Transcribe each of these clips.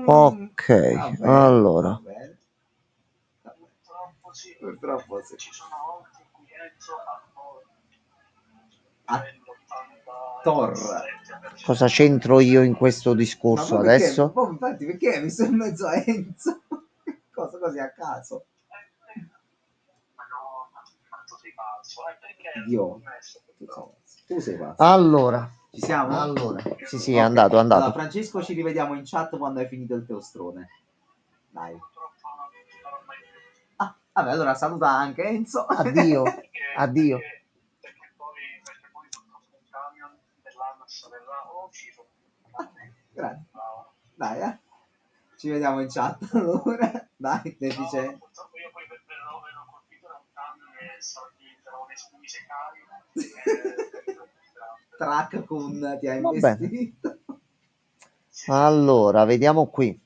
Ok, Va bene, allora. va bene. Purtroppo sì. A Thor. Cosa c'entro io in questo Ma discorso poi perché? adesso? Poi infatti perché mi sono in mezzo a Enzo? Cosa così a caso? Dio, tu sei pazzo. Allora, Ci siamo? allora, sì, è Ok. andato, è Allora, andato. Francesco, ci rivediamo in chat quando hai finito il teostrone. Dai. Ah, vabbè, allora saluta anche Enzo. Addio, addio. Grazie. Dai, ci vediamo in chat allora. Dai, deficiente. Track con ti ha Va bene. investito. Allora, vediamo qui.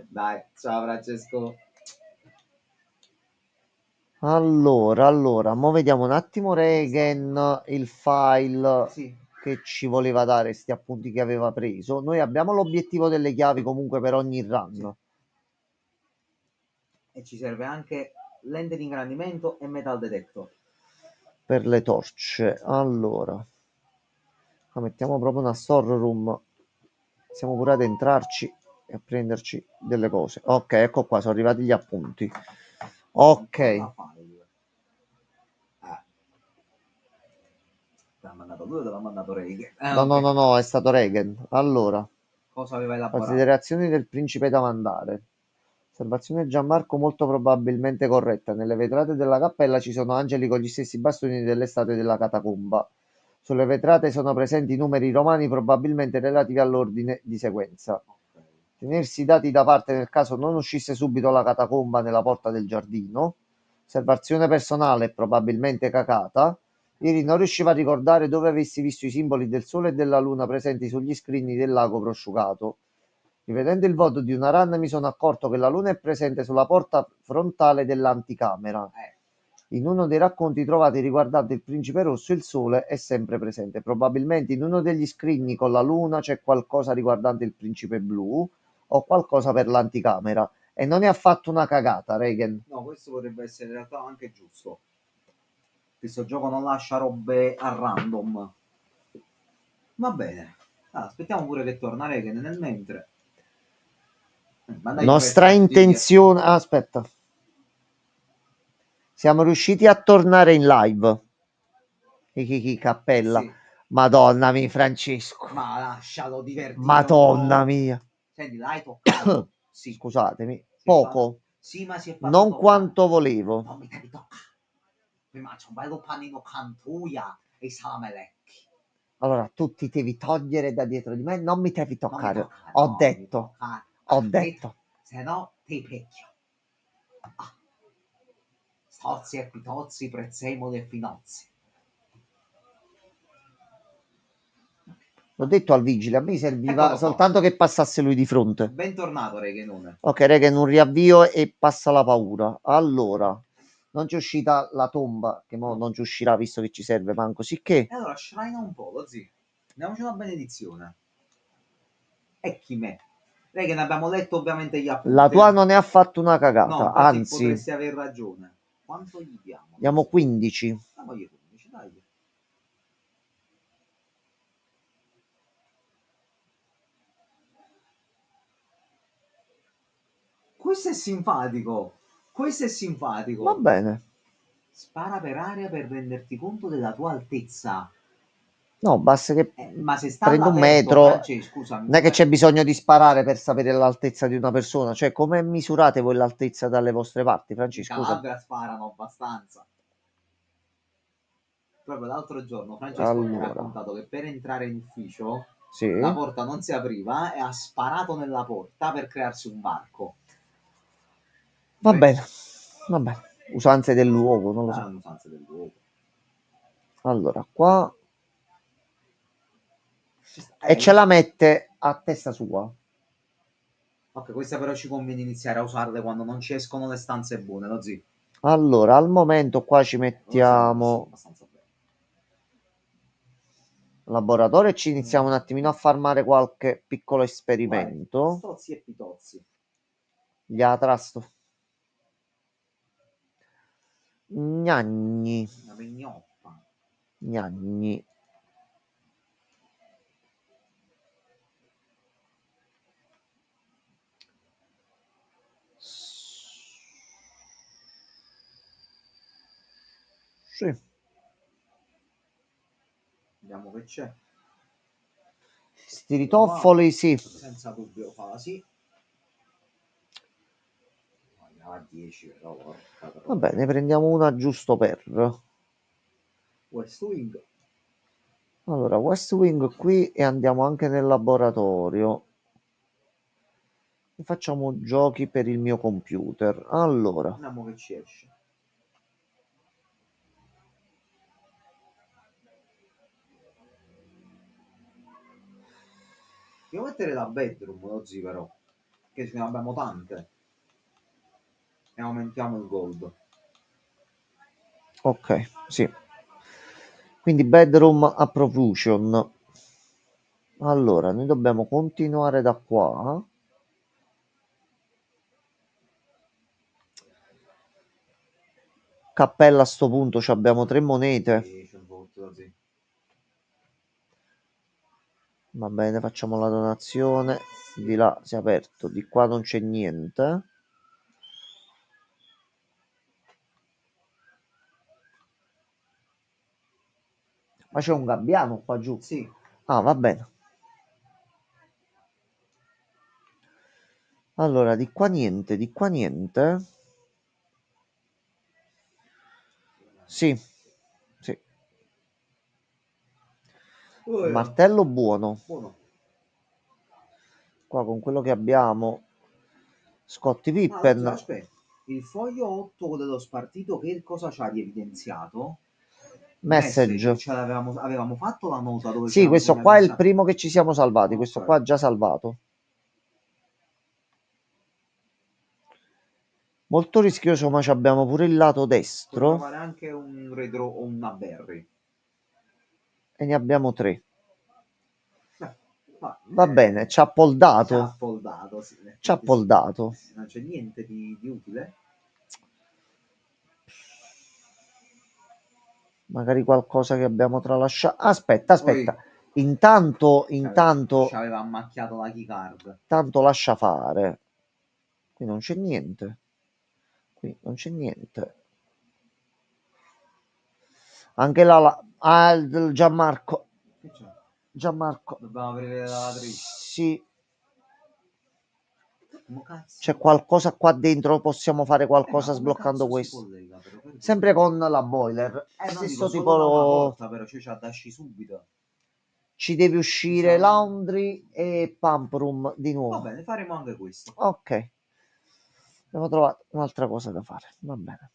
Dai, ciao Francesco. Allora, mo vediamo un attimo Regen, il file Sì, che ci voleva dare, sti appunti che aveva preso. Noi abbiamo l'obiettivo delle chiavi comunque per ogni sì. run, E ci serve anche lente di ingrandimento e metal detector. per le torce. Allora, qua mettiamo proprio una store room. Siamo pure ad entrarci e a prenderci delle cose. Ok, ecco qua, sono arrivati gli appunti. Ok. Cosa fai? Te l'ha mandato lui o te l'ha mandato Reagan? No, no, Ok. no, no, è stato Regen. Allora, Cosa aveva elaborato? considerazioni del principe da mandare. Osservazione Gianmarco molto probabilmente corretta. Nelle vetrate della cappella ci sono angeli con gli stessi bastoni delle statue della catacomba. Sulle vetrate sono presenti numeri romani probabilmente relativi all'ordine di sequenza. Ok. Tenersi i dati da parte nel caso non uscisse subito la catacomba nella porta del giardino. Osservazione personale probabilmente cacata. Ieri non riusciva a ricordare dove avessi visto i simboli del sole e della luna presenti sugli scrigni del lago prosciugato. Rivedendo il voto di una run mi sono accorto che la luna è presente sulla porta frontale dell'anticamera. Eh, In uno dei racconti trovati riguardanti il principe rosso, il sole è sempre presente. Probabilmente in uno degli scrigni con la luna c'è qualcosa riguardante il principe blu o qualcosa per l'anticamera. E non è affatto una cagata, Reagan. no, questo potrebbe essere in realtà anche giusto. Questo gioco non lascia robe a random. Va bene. Ah, aspettiamo pure che torna Reagan nel mentre. Mandai per Nostra chat di... intenzione... aspetta. Siamo riusciti a tornare in live. Cappella. Sì, Madonna mia, Francesco. ma lascialo divertire un Madonna po'. mia. Senti, l'hai toccato? Sì. Scusatemi. Si è fatto... Poco. Sì, ma si è fatto Non toccare. quanto volevo. Non mi devi toccare. Mi mangio un bello panino cantuia e salamelecchi. Allora, tu ti devi togliere da dietro di me, non mi devi Non mi toccare. toccare, Ho non mi detto, toccare. ho Capito? detto. Se no ti picchio. Ah, stozzi e pitozzi, prezzemoli e finozzi. L'ho detto al vigile, a me serviva Eccolo qua. soltanto che passasse lui di fronte. Bentornato, Regenone. Ok, raga, non riavvio e passa la paura. Allora, non ci è uscita la tomba, che mo No. non ci uscirà visto che ci serve manco sicché. E allora shrina un po', lo zio. Andiamoci una benedizione. E chi me? Regen, abbiamo letto ovviamente gli La appunti. tua non è affatto una No, cagata, infatti anzi, potresti aver ragione. Quanto gli diamo? diamo 15. Diamogli 15, dai. Questo è simpatico. Questo è Va simpatico. bene. Spara per aria per renderti conto della tua altezza. No, basta che Ma se sta prendo un all'aperto, metro. Francesco, scusami, Non è che come... c'è bisogno di sparare per sapere l'altezza di una persona. Cioè, come misurate voi l'altezza dalle vostre parti, in Francesco? Scusa. Calabria sparano abbastanza. Proprio l'altro giorno Francesco mi ha Allora, raccontato che per entrare in ufficio la sì, porta non si apriva e ha sparato nella porta per crearsi un varco. va bene, va bene. Usanze del luogo, non lo so. Saranno usanze del luogo. Allora, qua. E ce la Questa... mette a testa sua. Ok, questa però ci conviene iniziare a usarle quando non ci escono le stanze buone, lo zio. Allora, al momento qua ci Lo zio, sì, mettiamo abbastanza bene. laboratorio e ci iniziamo un attimino a farmare qualche piccolo esperimento. Stozzi e pitozzi. Gli atrasto. Gnagni. Una pignoppa. Gnagni. Sì. Vediamo che c'è. Sti ritoffoli, sì. Senza dubbio fa sì. A 10 però, porca Va bene, ne prendiamo una giusto per. West Wing. Allora, West Wing qui e andiamo anche nel laboratorio. E facciamo giochi per il mio computer. Allora, Vediamo che ci esce. Devo mettere la bedroom, oggi però. Che ce ne abbiamo tante. E aumentiamo il gold. ok, sì. Quindi bedroom a profusion. Allora, noi dobbiamo continuare da qua. Cappella a sto punto ci abbiamo 3 monete. Sì, c'è un po' così. Va bene, facciamo la donazione. Di là si è aperto, di qua non c'è niente. Ma c'è un gabbiano qua giù. Sì. Ah, va bene. Allora, di qua niente, di qua niente. Sì, sì. Martello buono. Buono. Qua con quello che abbiamo. Scottie Ma oggi, Pippen. aspetta, il foglio 8 dello spartito che cosa ci ha evidenziato? Message. Cioè avevamo fatto la nota dove Sì, c'erano questo segnato qua è il messaggio. primo che ci siamo salvati. Questo Ok. qua già salvato. Molto rischioso, ma ci abbiamo pure il lato Puoi destro. trovare anche un retro o una berry. E ne abbiamo 3. Va bene, bene, ci ha poldato. ci ha poldato, sì, Ci ha poldato. non c'è niente di utile. Magari qualcosa che abbiamo tralasciato. Aspetta. Intanto, Ci aveva ammacchiato la keycard. tanto lascia fare. Qui non c'è niente. Qui non c'è niente. Anche il Gianmarco. Che c'è? Gianmarco. Dobbiamo aprire la lavatrice. Sì, Ma cazzo. c'è qualcosa qua dentro. Possiamo fare qualcosa Ma come sbloccando cazzo si questo. collega, però? Perché? Sempre con la boiler. No, Stesso dico solo tipo. da una porta, però ci addasci subito. Ci deve uscire Pensavo- Laundry e Pump Room di Va nuovo. bene, faremo anche questo. Ok. Abbiamo trovato un'altra cosa da fare. Va bene.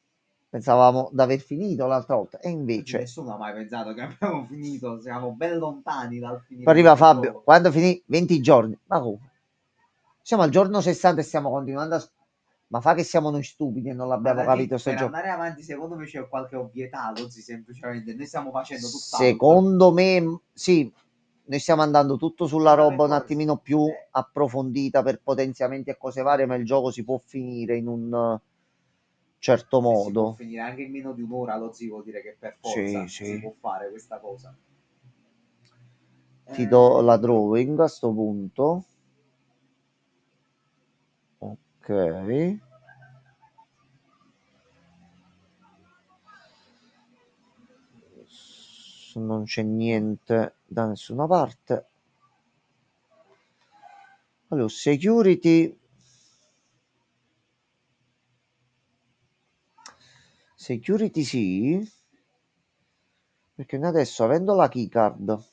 Pensavamo di aver finito l'altra volta. E invece. Nessuno ha mai pensato che abbiamo finito. Siamo ben lontani dal Poi finire arriva questo Fabio. gioco. Quando finì? 20 giorni. Ma come? Siamo al giorno 60 e stiamo continuando a. Ma fa che siamo noi stupidi e non l'abbiamo capito sto Per gioco. andare avanti, secondo me c'è qualche ovvietà, così semplicemente. Noi stiamo facendo tutt'altro. Secondo me, sì. Noi stiamo andando tutto sulla Ma per roba un forza. attimino più approfondita per potenziamenti e cose varie, ma il gioco si può finire in un certo Si può modo. finire anche in meno di un'ora, lo si vuol dire che per Sì, forza sì. si può fare questa cosa. Ti do la drawing a sto punto. Ok. Non c'è niente da nessuna parte. Allora, security. Security sì. Perché noi adesso, avendo la keycard,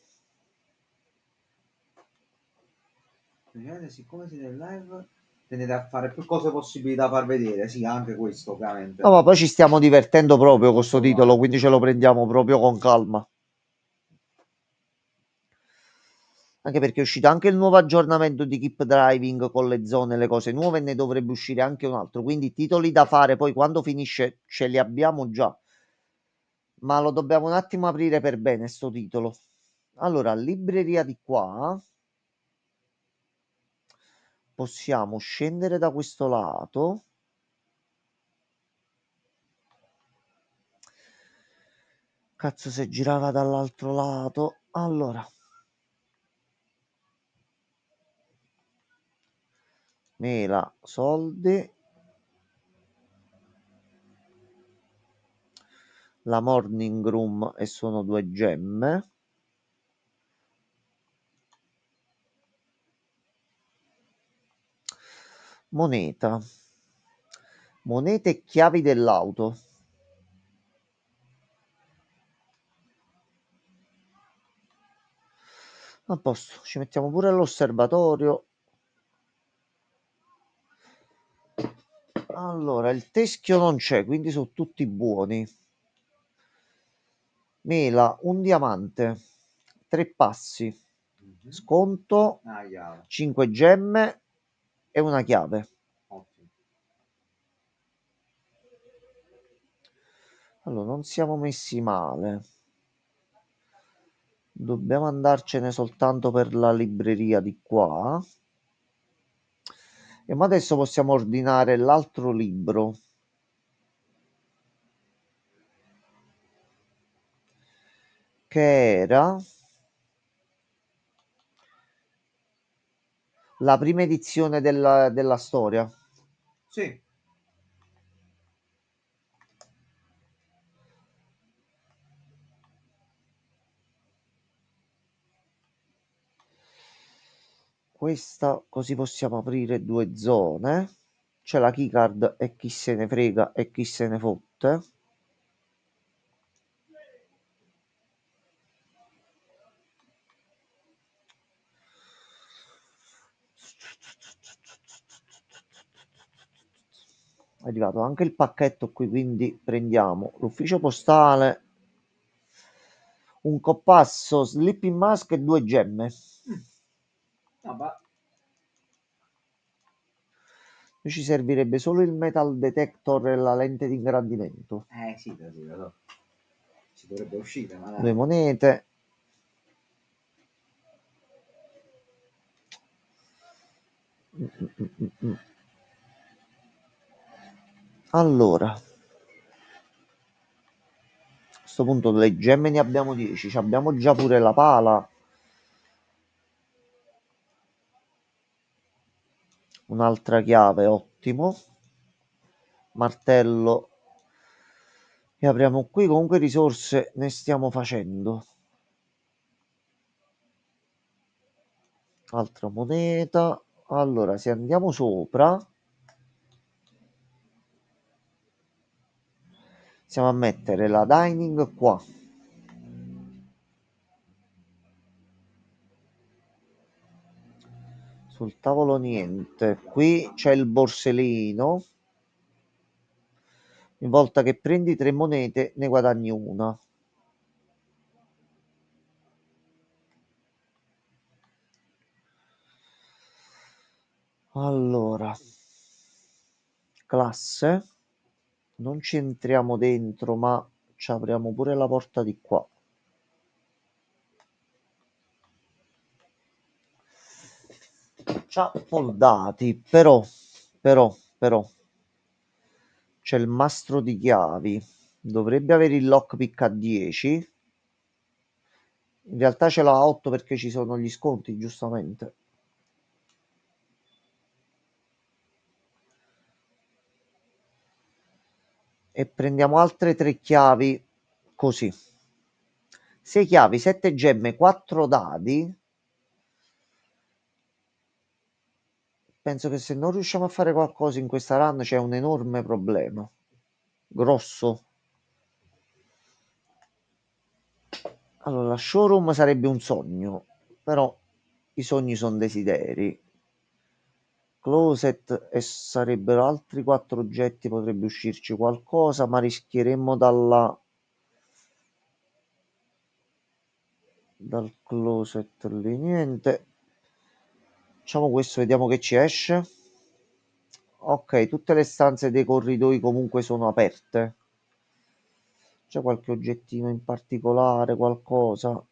Siccome siete in live, tenete a fare più cose possibili da far vedere. Sì, anche questo, ovviamente. no, ma poi ci stiamo divertendo proprio con questo titolo, quindi ce lo prendiamo proprio con calma. Anche perché è uscito anche il nuovo aggiornamento di Keep Driving con le zone, le cose nuove, e ne dovrebbe uscire anche un altro. Quindi titoli da fare, poi quando finisce ce li abbiamo già. Ma lo dobbiamo un attimo aprire per bene, sto titolo. Allora, libreria di qua. Possiamo scendere da questo lato. Cazzo, se girava dall'altro lato. Allora. Mela, soldi. La morning room e sono 2 gemme. Moneta. Monete e chiavi dell'auto. A posto, ci mettiamo pure l'osservatorio. Allora, il teschio non c'è, quindi sono tutti buoni. Mela, un diamante, 3 passi, Mhm. sconto, Ah, chiaro. 5 gemme e una chiave. Ottimo. Allora, non siamo messi male. Dobbiamo andarcene soltanto per la libreria di qua. E ma adesso possiamo ordinare l'altro libro. Che era la prima edizione della storia. Sì. Questa così possiamo aprire 2 zone. C'è la keycard e chi se ne frega e chi se ne fotte. È arrivato anche il pacchetto qui, quindi prendiamo l'ufficio postale, un compasso, sleeping mask e 2 gemme. Vabbè. Ci servirebbe solo il metal detector e la lente di ingrandimento. Sì, sì, lo so. Ci dovrebbe uscire, 2 magari. monete. Allora, a questo punto le gemme ne abbiamo 10. Abbiamo già pure la pala. Un'altra chiave, ottimo. Martello. E apriamo qui. Comunque risorse ne stiamo facendo. Altra moneta. Allora, se andiamo sopra, stiamo a mettere la dining qua. Sul tavolo niente. Qui c'è il borsellino. Ogni volta che prendi 3 monete ne guadagni una. Allora, classe. Non ci entriamo dentro, ma ci apriamo pure la porta di qua. C'ha foldati, però, c'è il mastro di chiavi. Dovrebbe avere il lockpick a 10. In realtà ce l'ha a 8 perché ci sono gli sconti, giustamente. E prendiamo altre 3 chiavi così. 6 chiavi, 7 gemme, 4 dadi. Penso che se non riusciamo a fare qualcosa in questa run c'è un enorme problema. Grosso. Allora, la showroom sarebbe un sogno, però i sogni sono desideri. Closet e sarebbero altri 4 oggetti, potrebbe uscirci qualcosa, ma rischieremmo dal closet lì niente. Facciamo questo, vediamo che ci esce. Ok, tutte le stanze dei corridoi comunque sono aperte. C'è qualche oggettino in particolare, qualcosa?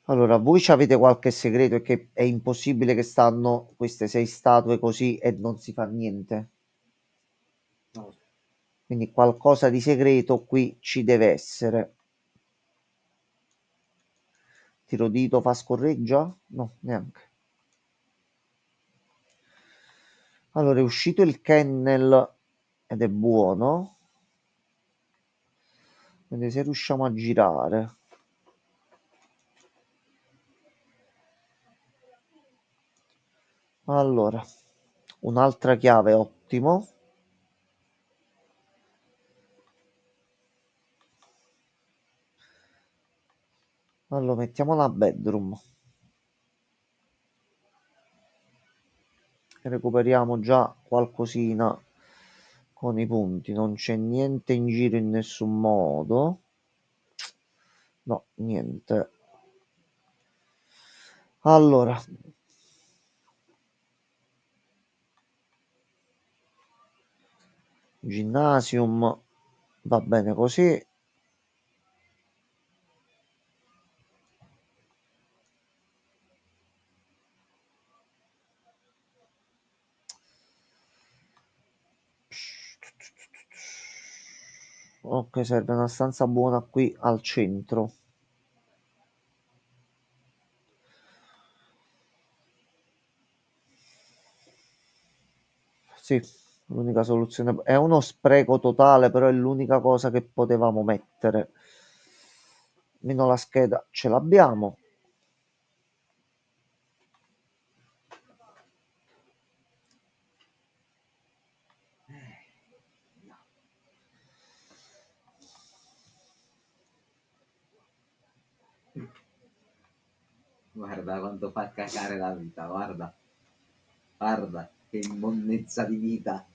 Allora, voi ci avete qualche segreto e che è impossibile che stanno queste 6 statue così e non si fa niente. Non lo so. Quindi qualcosa di segreto qui ci deve essere. Tiro dito fa scorreggia? No, neanche. Allora, è uscito il kennel ed è buono. Quindi se riusciamo a girare. Allora, un'altra chiave, ottimo. Allora, mettiamo la bedroom. Recuperiamo già qualcosina con i punti. Non c'è niente in giro in nessun modo. No, niente. Allora, Gymnasium va bene così. Ok, serve una stanza buona qui al centro. Sì, l'unica soluzione è uno spreco totale, però è l'unica cosa che potevamo mettere. Meno la scheda ce l'abbiamo. Guarda quanto fa cacare la vita, guarda. Guarda, che immonnezza di vita.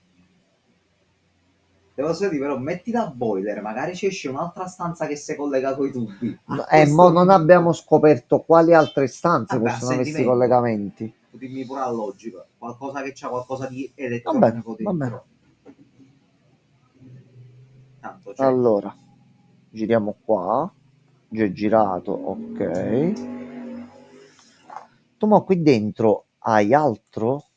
Te posso dire, però, metti la boiler, magari ci esce un'altra stanza che si collega coi tubi. A Mo questo non punto. abbiamo scoperto quali altre stanze Vabbè, a possono avere questi sentimento. collegamenti. Dimmi pure la logica. Qualcosa che c'ha qualcosa di Va bene, elettronico va bene. dentro. Tanto c'è. Allora, giriamo qua. Già girato, ok. Tu mo qui dentro hai altro?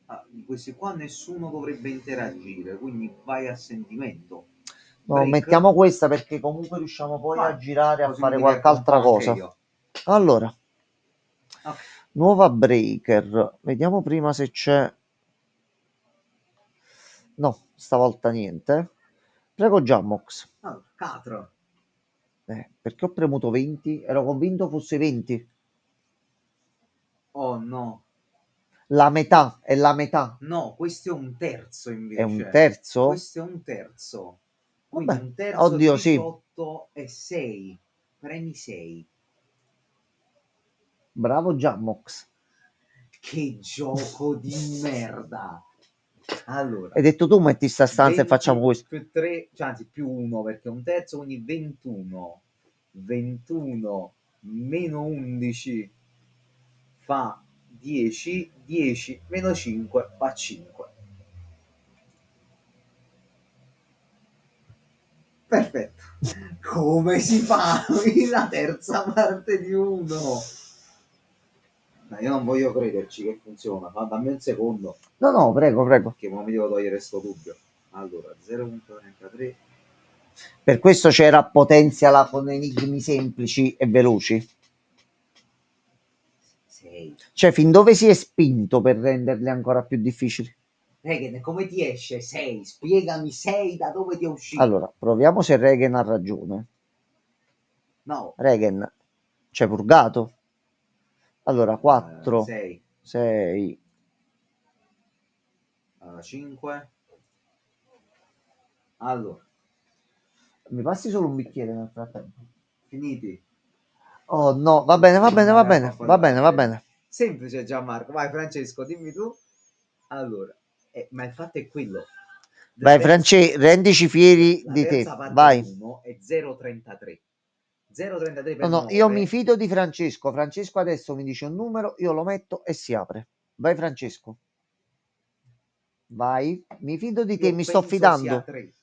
Ah, di questi qua nessuno dovrebbe interagire, quindi vai a sentimento. No, Break. mettiamo questa perché comunque riusciamo poi a Vai. girare a Così mi fare qualche diverto un po' altra anche cosa. io. Allora, Ok. nuova breaker. Vediamo prima se c'è. No, stavolta niente. Prego, Jammox. Allora, Catra. Perché ho premuto 20? Ero convinto fosse 20. Oh no. La metà, è la metà. No, questo è un terzo È un invece. terzo? Questo è un terzo. Quindi Vabbè, un terzo di oddio, sì. 18 e 6. Premi 6. Bravo, Jammox. Che gioco di merda. Allora, Hai detto tu, metti sta stanza e facciamo 20 questo. più 3, cioè anzi più 1 perché è un terzo, quindi 21. 21 meno 11 fa 10, 10 meno 5 fa 5. Perfetto. Come si fa la terza parte di 1? Ma io non voglio crederci che funziona, dammi un secondo, No, no, prego, prego. che ora mi devo togliere sto dubbio. Allora, 0.33. Per questo c'era potenziala con enigmi semplici e veloci. 6. Cioè, fin dove si è spinto per renderli ancora più difficili? Regen, come ti esce 6? Spiegami 6 da dove ti è Allora, uscito. proviamo se Regen ha ragione. No, Regen c'è purgato. Allora, 4, 6, 6. 5. Allora, Mi passi solo un bicchiere nel frattempo? finiti. Oh no, va bene, va bene, va Andare a bene, fare va quella bene, va parte. bene. Semplice Gianmarco, vai Francesco, dimmi tu. Allora, ma il fatto è quello. La Vai, terza, France, rendici fieri la di te. terza parte di Vai. 1 è 0,33. 0,33 No, per no, io mi 9. fido di Francesco. Francesco adesso mi dice un numero, io lo metto e si apre. Vai, Francesco. Vai. Mi fido di te, Io mi sto penso sia fidando. 3.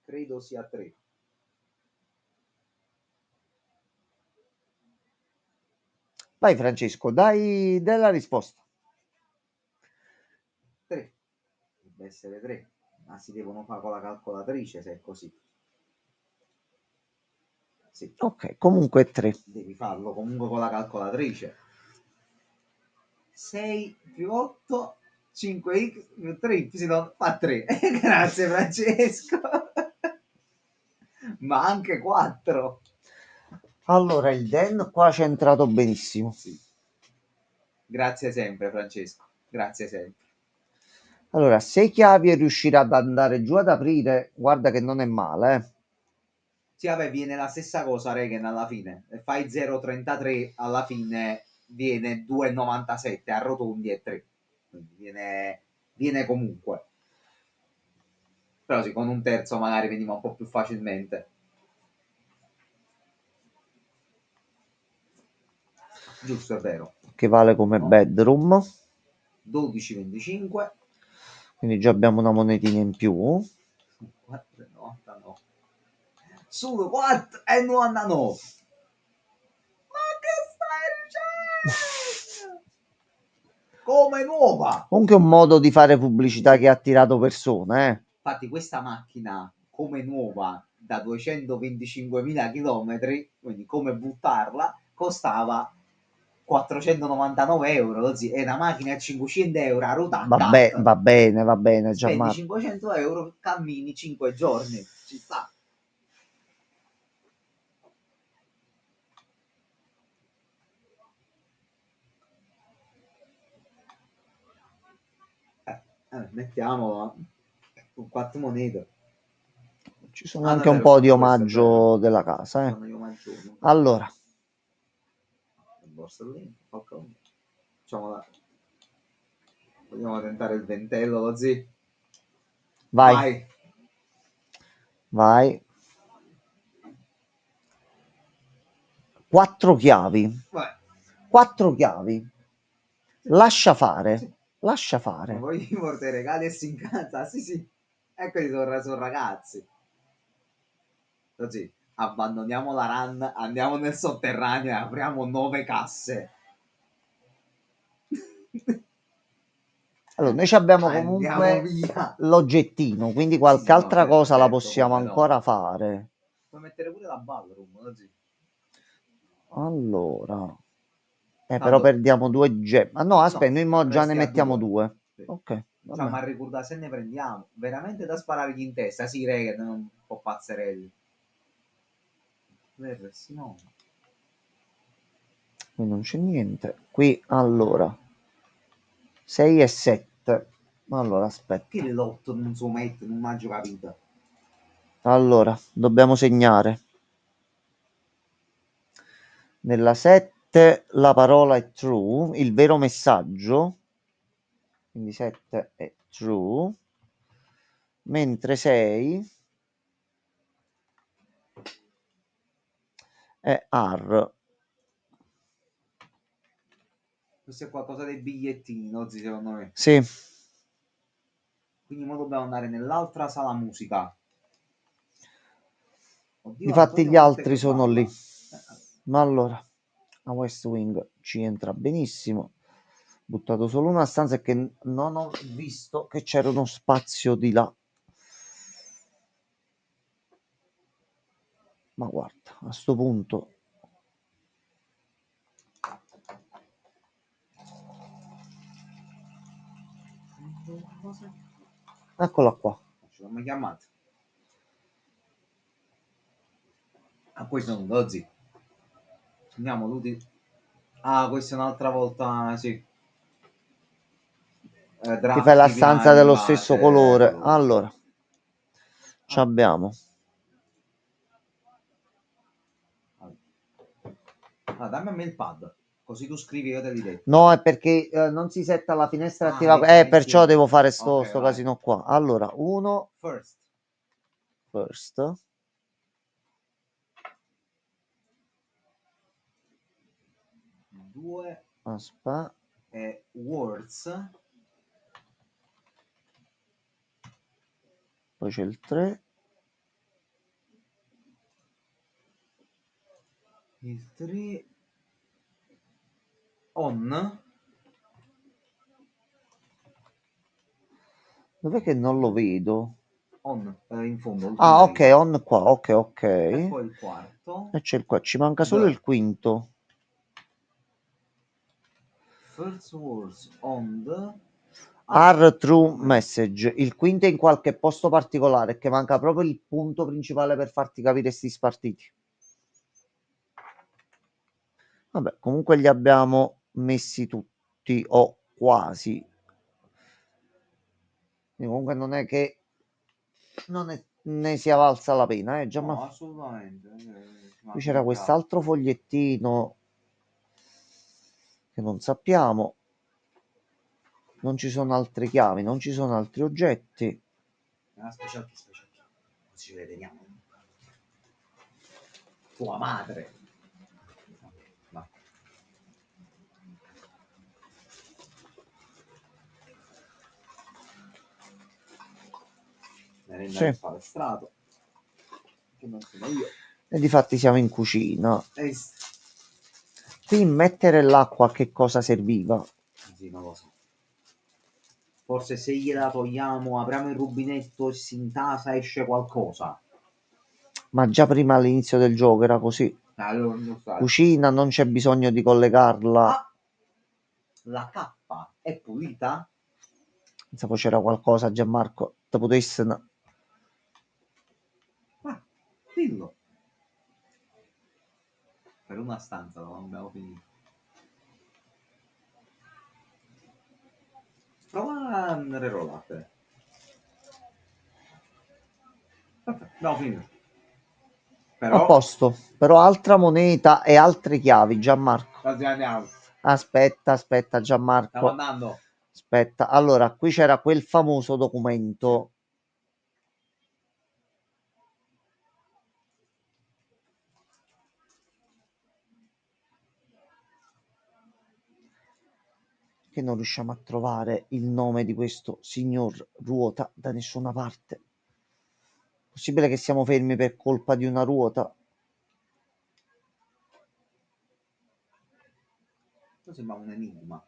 Credo sia 3. Vai Francesco, dai della risposta. 3. Deve essere 3. Ma si devono fare con la calcolatrice se è così. Sì, Ok, comunque 3. devi farlo comunque con la calcolatrice. 6 più 8, 5x più 3y fa 3. Grazie Francesco. Ma anche 4. Allora, il Den qua c'è entrato benissimo. Sì. Grazie sempre Francesco. Grazie sempre. Allora, se Chiavi riuscirà ad andare giù ad aprire, guarda che non è male, eh. Sì, vabbè, viene la stessa cosa, Regen, alla fine. Fai 0,33, alla fine viene 2,97, arrotondi e 3. Quindi viene comunque. Però sì, con un terzo magari veniva un po' più facilmente. Giusto, è vero. Che vale come bedroom. 12,25. Quindi già abbiamo una monetina in più. 4,99. Solo 4,99. Ma che stai dicendo? Come nuova! Comunque è un modo di fare pubblicità che ha attirato persone, eh. Infatti questa macchina come nuova da 225.000 km, quindi come buttarla, costava 499 euro. Così è una macchina a 500 euro a ruota Vabbè, tac. va bene, Spendi Gianmarco. 500 euro, cammini 5 giorni. Ci sta. Mettiamo con 4 monete. Ci sono Ah, anche un davvero, po' di sono queste, è vero. omaggio della casa, eh. Sono gli omaggioni. Allora, Borsellino, facciamo vogliamo tentare il ventello, lo zio? vai, Vai. vai. 4 chiavi. Vai. 4 chiavi. Lascia fare. Sì. Lascia Ma fare. poi gli porta i regali e si incazza. Sì, sì. Eccoli sono ragazzi. Così, abbandoniamo la run, andiamo nel sotterraneo e apriamo 9 casse. Allora, noi ci abbiamo Andiamo comunque via. l'oggettino, quindi Sì, qualche sì, no, altra certo, cosa la certo, possiamo come no. ancora fare. Puoi mettere pure la ballroom, così. Allora, però Tanto, perdiamo 2 gemme. Ah no, aspetta, no, noi mo già ne resti a mettiamo 2. 2. Sì. Ok, Cioè, vabbè. ma ricorda se ne prendiamo. Veramente da sparargli in testa. Sì, Regan, un po' pazzerelli. Sì, no. Qui non c'è niente. Qui, allora, 6 e 7. Allora, Che aspetta. l'otto non so mettere, non mangio capito. Allora, dobbiamo segnare. Nella 7 la parola è true, il vero messaggio. Quindi 7 è true. Mentre 6 è are. Questo è qualcosa dei bigliettini, no, zio, secondo me. Sì, Quindi ora dobbiamo andare nell'altra sala musica. Oddio, difatti Antonio gli Conte altri che sono lì. balla. Ma allora, la West Wing ci entra benissimo. Buttato solo una stanza e che non ho visto che c'era uno spazio di là. Ma guarda, a sto punto. Eccola qua. Ce l'hanno chiamato. Ah, questo non lo zio. Andiamo, tutti. Ah, questa è un'altra volta, sì. Ti fai la Drafti stanza finali in dello base stesso colore. colore, sì. Allora, ci abbiamo. Ah, dammi a me il pad, così tu scrivi io te li detto. No, è perché non si setta la finestra Ah, attiva. le finestre. Perciò devo fare Ok, sto vai. casino qua. Allora, uno, First. first. 2 Aspetta, words. poi c'è il 3. Il 3 On. Dov'è che non lo vedo? On, in fondo. Ah, l'ultima ok, riga. on qua, ok, ok. E poi il quarto. E c'è il qua, ci manca solo il quinto. First words on the Are true message. Il quinto è in qualche posto particolare, che manca proprio il punto principale per farti capire sti spartiti. Vabbè, comunque li abbiamo messi tutti o quasi. Quindi comunque non è che ne sia valsa la pena, già, No, ma assolutamente. qui c'era quest'altro fogliettino che non sappiamo. Non ci sono altre chiavi, non ci sono altri oggetti. Special key. Così ce le teniamo. Tua madre. No. Me ne Sì. il palestrato. Che non sono io. E difatti siamo in cucina. Eh, Qui mettere l'acqua a che cosa serviva? sì, non lo so. Forse se gliela togliamo, apriamo il rubinetto e si intasa, esce qualcosa. Ma già prima all'inizio del gioco era così. Allora, non so. Cucina, non c'è bisogno di collegarla. Ah, la cappa è pulita? Pensavo c'era qualcosa, Gianmarco. Te potesse... Ah, dillo. Per una stanza non abbiamo finito. Prova a rerollate. Abbiamo finito. A Però posto, però altra moneta e altre chiavi, Gianmarco. andiamo. Aspetta, Stiamo Gianmarco. andando. Aspetta, allora, qui c'era quel famoso documento. Che non riusciamo a trovare il nome di questo signor ruota da nessuna parte. Possibile che siamo fermi per colpa di una ruota? Questo sembra un enigma.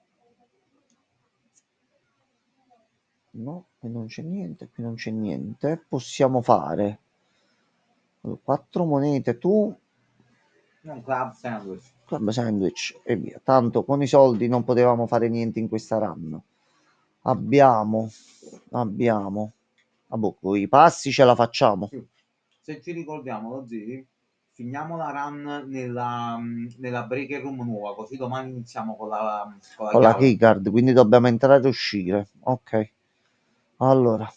No, qui non c'è niente, qui non c'è niente. Possiamo fare 4 monete, tu Un club sandwich. club sandwich e via. Tanto con i soldi non potevamo fare niente in questa run. Abbiamo. Vabbè, con i passi ce la facciamo. Se ci ricordiamo, lo zii, finiamo la run nella breaker room nuova, così domani iniziamo con la Con la chiave. keycard, quindi dobbiamo entrare e uscire. Ok. Allora,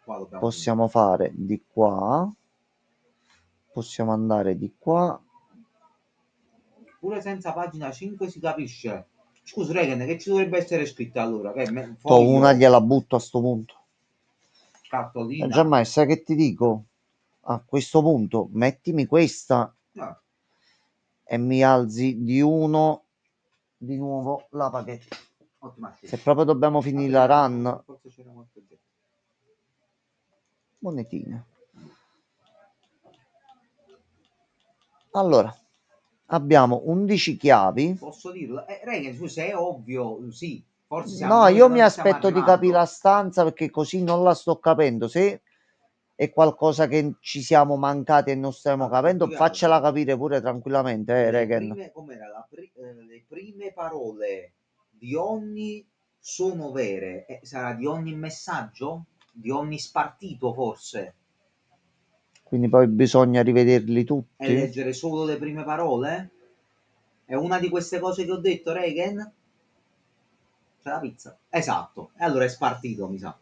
Qua dobbiamo possiamo fare di qua. Possiamo andare di qua. pure senza pagina 5 si capisce. Scusa, Regan, che ci dovrebbe essere scritto allora? Che Una foglio, gliela butto a sto punto. cartolina. Giammai, sai che ti dico? A questo punto, mettimi questa No, e mi alzi di uno di nuovo la paghetta. ottima scelta. Se proprio dobbiamo finire la run, Forse c'era molto gente. monetine. Allora, abbiamo 11 chiavi. Posso dirlo? Regan, scusa, è ovvio, sì. Forse siamo No, noi io che mi non ci stiamo aspetto di capire arrivando. la stanza perché così non la sto capendo. Se è qualcosa che ci siamo mancati e non stiamo capendo, più che faccela altro, capire pure tranquillamente, Regen. com'era le prime parole di ogni sono vere. Sarà di ogni messaggio? Di ogni spartito, forse? Quindi poi bisogna rivederli E tutti. leggere solo le prime parole? È una di queste cose che ho detto, Regan? C'è la pizza. Esatto. E allora è spartito, mi sa.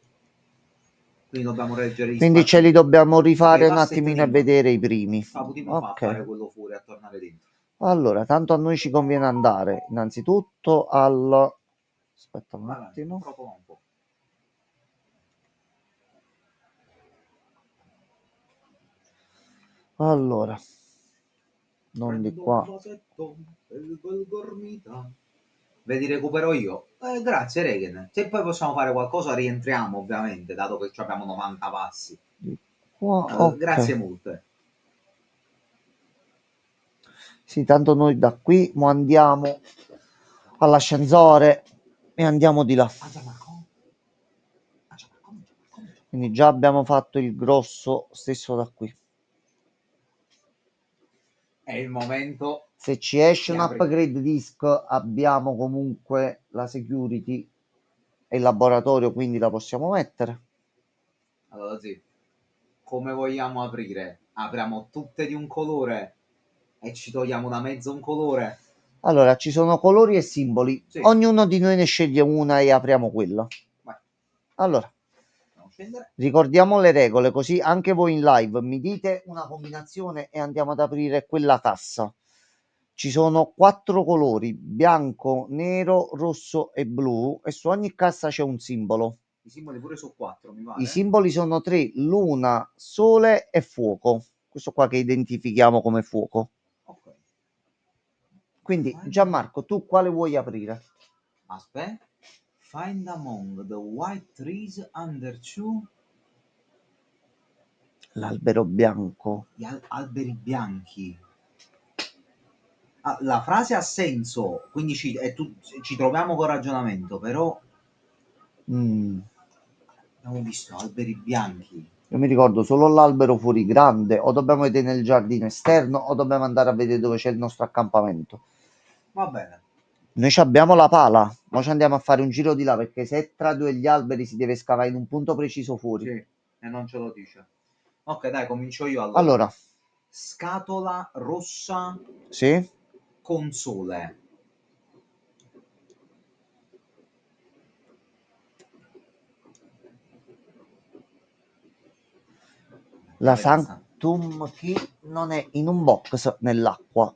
Quindi dobbiamo leggere gli Quindi ce li spartiti. dobbiamo rifare Ok, un passa e attimino e tenim. vedere i primi. Potremmo fare Ok. quello fuori a tornare dentro. Allora, tanto a noi ci conviene andare innanzitutto al... Aspetta un Vai, attimo. proprio un po'. Allora, non di Prendo un qua. vasetto quel gormita. Vedi, recupero io. Grazie, Regen. Se poi possiamo fare qualcosa, rientriamo, ovviamente, dato che abbiamo 90 passi. Di qua, ok. Grazie molte. Sì, tanto noi da qui mo andiamo all'ascensore e andiamo di là. Ah, Gianmarco? Ah, Gianmarco, Gianmarco. Quindi già abbiamo fatto il grosso stesso da qui. È il momento. Se ci esce Ti un apri. upgrade disk, abbiamo comunque la security e il laboratorio, quindi la possiamo mettere. Allora, sì. Come vogliamo aprire? Apriamo tutte di un colore e ci togliamo da mezzo un colore. Allora, ci sono colori e simboli. Sì. Ognuno di noi ne sceglie una e apriamo quella. Vai. Allora, Andiamo a scendere. ricordiamo le regole, così anche voi in live mi dite una combinazione e andiamo ad aprire quella cassa. Ci sono 4 colori: bianco, nero, rosso e blu, e su ogni cassa c'è un simbolo. I simboli pure su 4, mi I pare. simboli sono 3: luna, sole e fuoco. Questo qua che identifichiamo come fuoco. Ok. Quindi, Gianmarco, tu quale vuoi aprire? Aspetta. Find among the white trees under two. L'albero bianco. Gli alberi bianchi. Ah, la frase ha senso, quindi ci troviamo col ragionamento, però Mm. abbiamo visto alberi bianchi. Io mi ricordo solo l'albero fuori grande, o dobbiamo vedere nel giardino esterno o dobbiamo andare a vedere dove c'è il nostro accampamento. Va bene. Noi ci abbiamo la pala, ma ci andiamo a fare un giro di là perché se tra due gli alberi si deve scavare in un punto preciso fuori. Sì, e non ce lo dice. Ok, dai, comincio io allora. Allora, Scatola rossa sì, con sole. la Vabbè, sta. Sanctum Key non è in un box nell'acqua,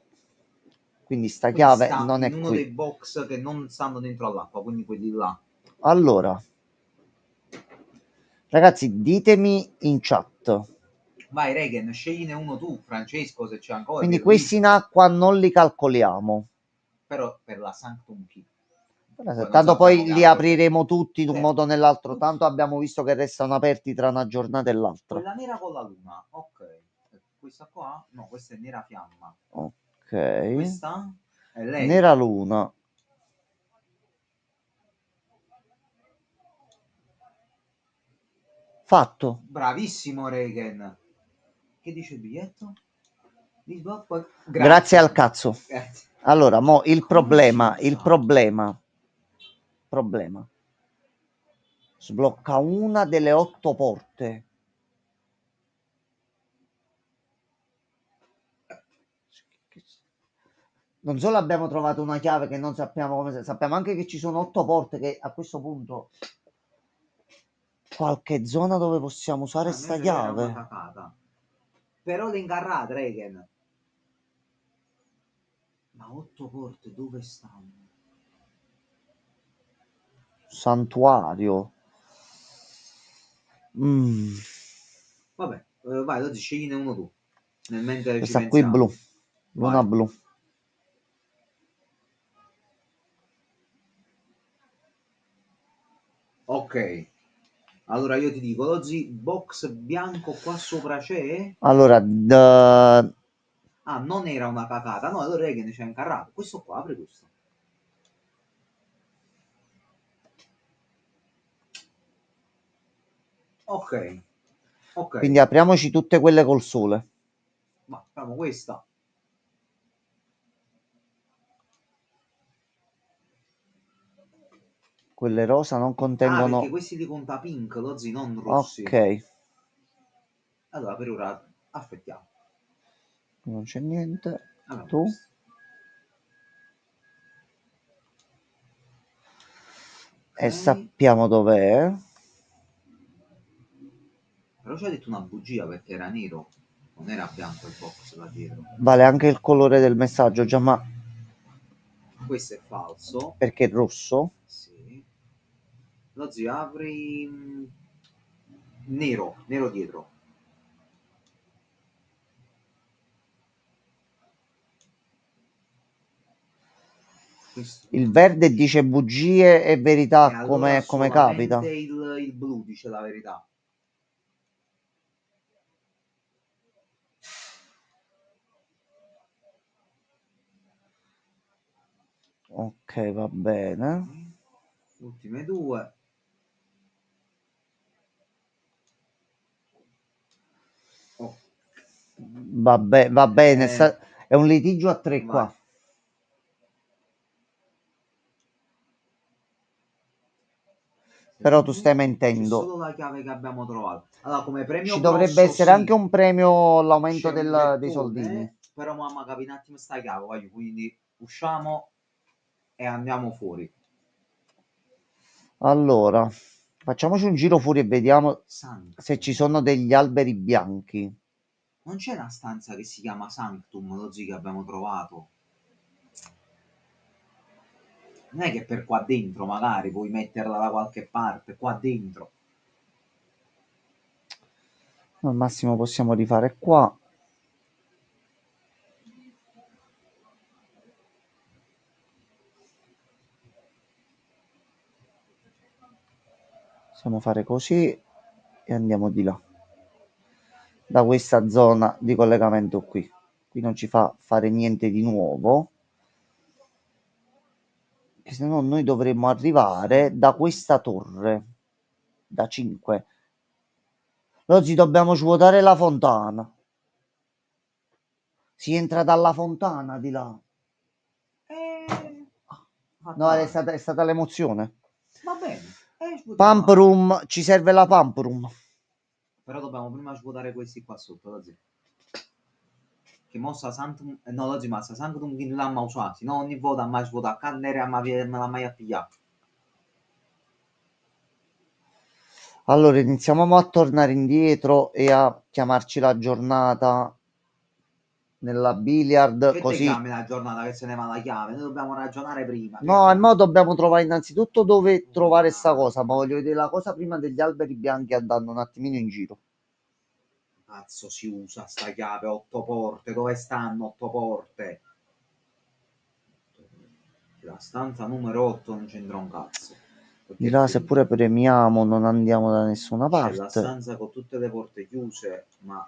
quindi sta Quindi chiave sta non in è uno dei qui. box che non stanno dentro all'acqua, quindi quelli là. Allora, ragazzi, ditemi in chat. Vai, Regen, scegliene uno tu, Francesco, se c'è ancora, Quindi questi in Pierluigi. acqua non li calcoliamo. Però per la Sanctum Key. Poi non Tanto sappiamo poi che li altro c'è. apriremo tutti in un Sì. modo o nell'altro. Tanto abbiamo visto che restano aperti tra una giornata e l'altra. Quella nera con la luna, ok. Questa qua? No, questa è nera fiamma. Ok. Questa è lei. Nera luna. Fatto. Bravissimo Regen. Che dice il biglietto? Grazie Grazie. al cazzo. Grazie. Allora, mo il problema, il Conoscenza. problema. Sblocca una delle 8 porte. Non solo abbiamo trovato una chiave che non sappiamo come, sappiamo anche che ci sono 8 porte che a questo punto qualche zona dove possiamo usare A me sta c'era una chiave. cacata. Però le incarrate, Regen. Ma 8 porte dove stanno? Santuario. Mm. Vabbè, vai, oggi scegliene uno tu. Nel mentre ci Questa qui blu. pensiamo. Luna Vai. blu. Ok. Allora io ti dico, oggi box bianco qua sopra c'è? Allora, Ah, non era una cacata. No, allora Regen c'è incarrato. Questo qua, apri questo. Ok. Ok. quindi apriamoci tutte quelle col sole. Ma facciamo questa. Quelle rosa non Ah, perché contengono. questi li conta pink, l'Ozzy, non Ok, rossi. Allora, per ora aspettiamo. non c'è niente. Allora, Tu? questo. E Ok. sappiamo dov'è. Però ci ha detto una bugia perché era nero. Non era bianco il box là dietro. Vale anche il colore del messaggio, già, ma Questo è falso. perché è rosso? Sì. L'Ozzy apri nero, nero dietro. Questo. Il verde dice bugie e E verità allora come capita. solamente il blu dice la verità. Ok, va bene. Ultime due. Oh, Vabbè, va bene, è un litigio a 3 vai. qua. Però tu stai C'è mentendo. solo la chiave che abbiamo trovato. Allora, come premio Ci dovrebbe grosso, essere sì, anche un premio all'aumento c'è un dei soldini. gettone, però mamma capi un attimo sta chiave, voglio, quindi usciamo e andiamo fuori. Allora, facciamoci un giro fuori e vediamo Sanctum. se ci sono degli alberi bianchi. Non c'è una stanza che si chiama Sanctum, così che abbiamo trovato. Non è che per qua dentro magari puoi metterla da qualche parte, qua dentro. Al massimo possiamo rifare qua. Possiamo fare così e andiamo di là. Da questa zona di collegamento qui. Qui non ci fa fare niente di nuovo. Che se no noi dovremmo arrivare da questa torre. Da 5. Oggi dobbiamo svuotare la fontana. Si entra dalla fontana di là. No, è stata l'emozione. Va bene. Pump room, ci serve la pump room. Però dobbiamo prima svuotare questi qua sotto, da zero. Che mossa Sanctum, no, oggi massa Sanctum che non l'ha mai usati, no, ogni volta mai svuotato, cannere me l'ha mai appigliato. Allora, iniziamo a tornare indietro e a chiamarci la giornata nella billiard, Che te così. chiami la giornata che se ne va la chiave? Noi dobbiamo ragionare prima. No, e mo dobbiamo trovare innanzitutto dove trovare sta cosa, ma voglio vedere la cosa prima degli alberi bianchi andando un attimino in giro. Cazzo si usa sta chiave? 8 porte, dove stanno 8 porte? La stanza numero 8 non c'entra un cazzo. Di là, seppure premiamo, non andiamo da nessuna C'è la parte. stanza con tutte le porte chiuse, ma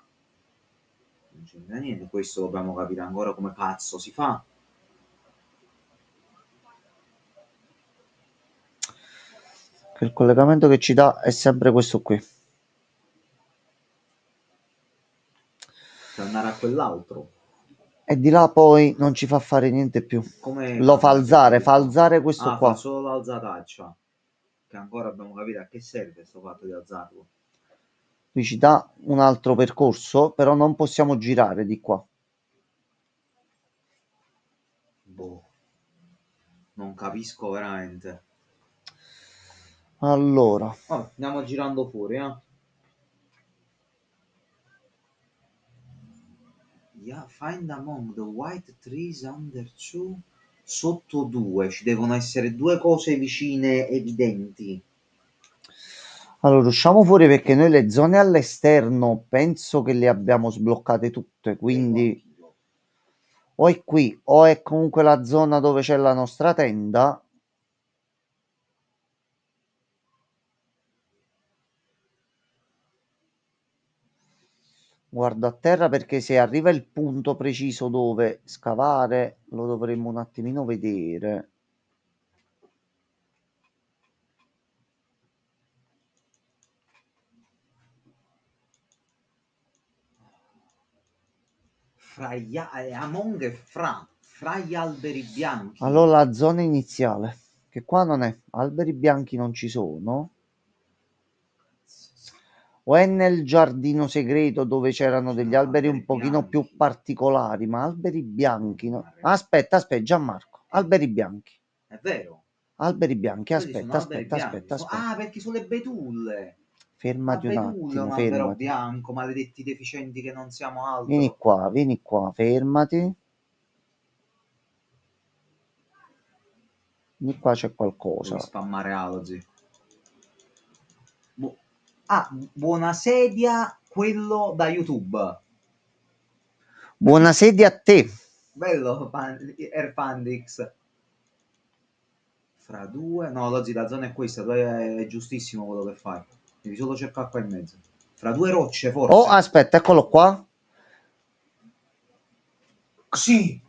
non c'entra niente. Questo dobbiamo capire ancora come cazzo si fa. Che il collegamento che ci dà è sempre questo qui. Cioè andare a quell'altro. E di là poi non ci fa fare niente più. Come Lo fa alzare, fa alzare questo fa qua. solo l'alzataccia. Che ancora dobbiamo capire a che serve sto fatto di alzarlo. Qui ci dà un altro percorso, però non possiamo girare di qua. Boh. Non capisco veramente. Allora, Oh, andiamo girando fuori, eh. Yeah, find among the white trees under two. Sotto due, ci devono essere due cose vicine evidenti. allora usciamo fuori perché noi le zone all'esterno penso che le abbiamo sbloccate tutte, quindi o è qui o è comunque la zona dove c'è la nostra tenda. Guardo a terra perché se arriva il punto preciso dove scavare lo dovremmo un attimino vedere. Among e fra gli alberi bianchi. Allora la zona iniziale, che qua non è, alberi bianchi non ci sono. O è nel giardino segreto dove c'erano degli alberi un pochino più particolari, ma alberi bianchi, no? Aspetta, Gianmarco, alberi bianchi. È vero. Alberi bianchi, Quelli sono aspetta, alberi aspetta, bianchi. aspetta, aspetta. Ah, perché sono le betulle. La Fermati un betulla è attimo, un albero fermati. bianco, maledetti deficienti che non siamo Vieni altro. qua, fermati. Vieni qua, c'è Devi qualcosa. spammare Alozi. Buona sedia, quello da YouTube. Buona sedia a te. Bello, Airpandix. Fra due... No, Lozzi, la zona è questa, tu è giustissimo quello che fai. Devi solo cercare qua in mezzo. Fra due rocce, forse. Oh, aspetta, eccolo qua. Sì!